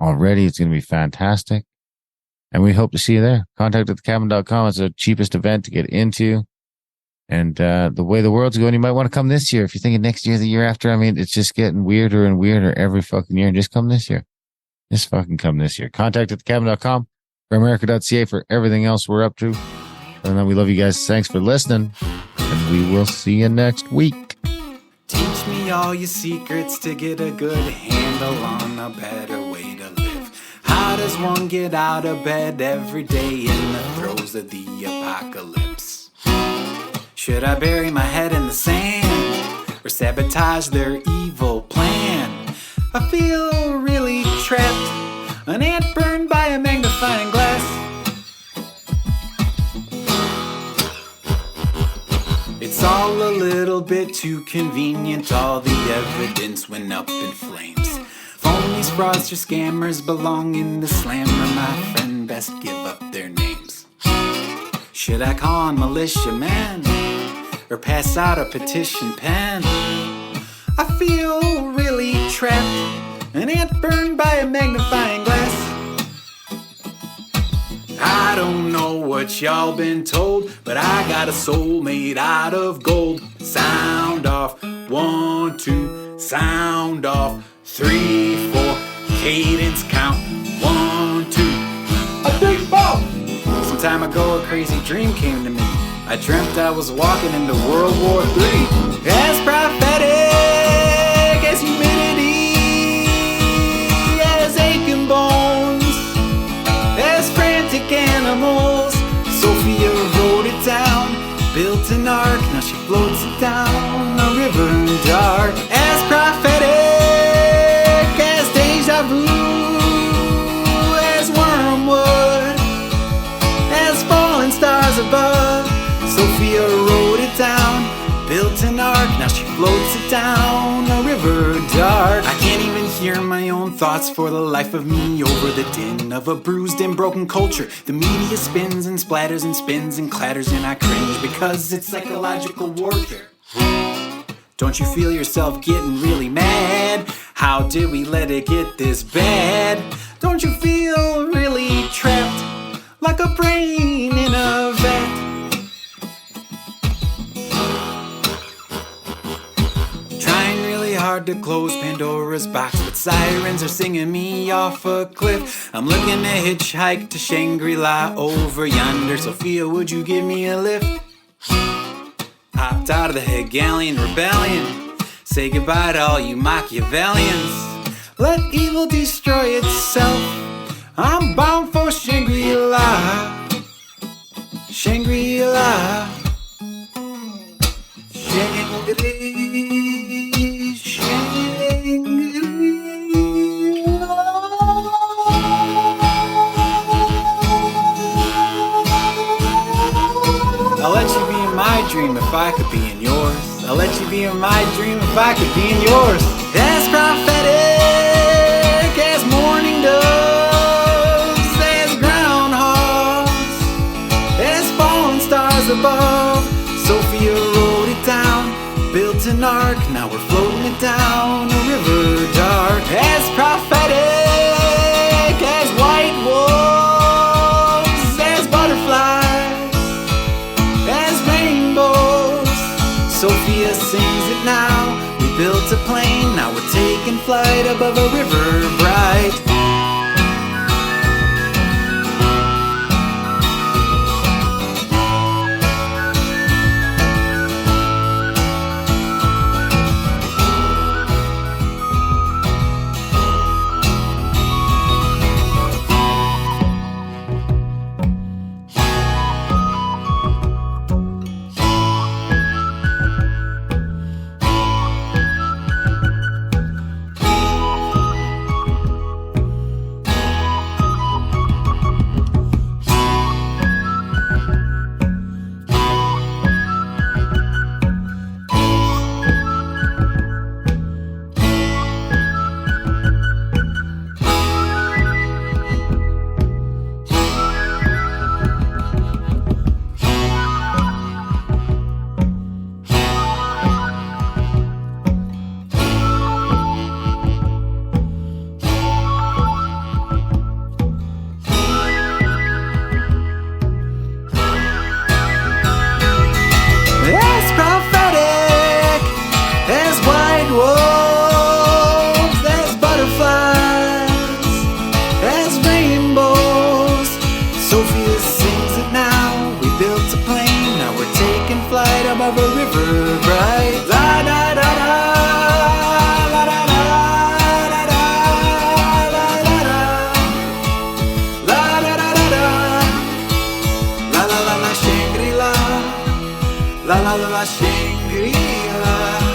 already. It's going to be fantastic. And we hope to see you there. Contact@thecabin.com. It's the cheapest event to get into. And the way the world's going, you might want to come this year. If you're thinking next year, the year after, I mean, it's just getting weirder and weirder every fucking year. And just come this year. Just fucking come this year. Contact@thecabin.com. Grimericans.ca for everything else we're up to. And then we love you guys. Thanks for listening. And we will see you next week. Teach me all your secrets to get a good handle on a better way to live. How does one get out of bed every day in the throes of the apocalypse? Should I bury my head in the sand or sabotage their evil plan? I feel really trapped, an ant burned by a magnifying glass. It's all a little bit too convenient, all the evidence went up in flames. Phonies, fraudsters, scammers belong in the slammer, my friend, best give up their names. Should I call on militiamen or pass out a petition pen? I feel really trapped, an ant burned by a magnifying glass. I don't know what y'all been told, but I got a soul made out of gold. Sound off, 1, 2, sound off, 3, 4, cadence count, 1, 2, a big ball. Some time ago a crazy dream came to me. I dreamt I was walking into World War III. As prophetic as humidity, as aching bones, as frantic animals. Sophia wrote it down, built an ark, now she floats it down a river dark. As prophetic as deja vu, as wormwood, as falling stars above. Sophia wrote it down, built an ark, now she floats it down a river dark. I can't even hear my own thoughts for the life of me over the din of a bruised and broken culture. The media spins and splatters and spins and clatters, and I cringe because it's psychological warfare. Don't you feel yourself getting really mad? How did we let it get this bad? Don't you feel really trapped, like a brain in a vat? Trying really hard to close Pandora's box, but sirens are singing me off a cliff. I'm looking to hitchhike to Shangri-La over yonder. Sophia, would you give me a lift? Hopped out of the Hegelian rebellion. Say goodbye to all you Machiavellians. let evil destroy itself. I'm bound for Shangri-La, Shangri-La, Shangri-La, Shangri-La. I'll let you be in my dream if I could be in yours. I'll let you be in my dream if I could be in yours. As prophetic as morning doves, as groundhogs, as fallen stars above. Sophia wrote it down, built an ark, now we're floating it down a river dark. As prophetic as white wolves, as butterflies, as rainbows. Sophia sings it now. We built a plane, now we're taking flight above a river bright. As prophetic as white wolves, as butterflies, as rainbows. Sophia sings it now. We built a plane, now we're taking flight above a river bright. La da da da, la da da, la da, la da da, la da da da da, la la la la Shangri-La. La la la la Shangri-La.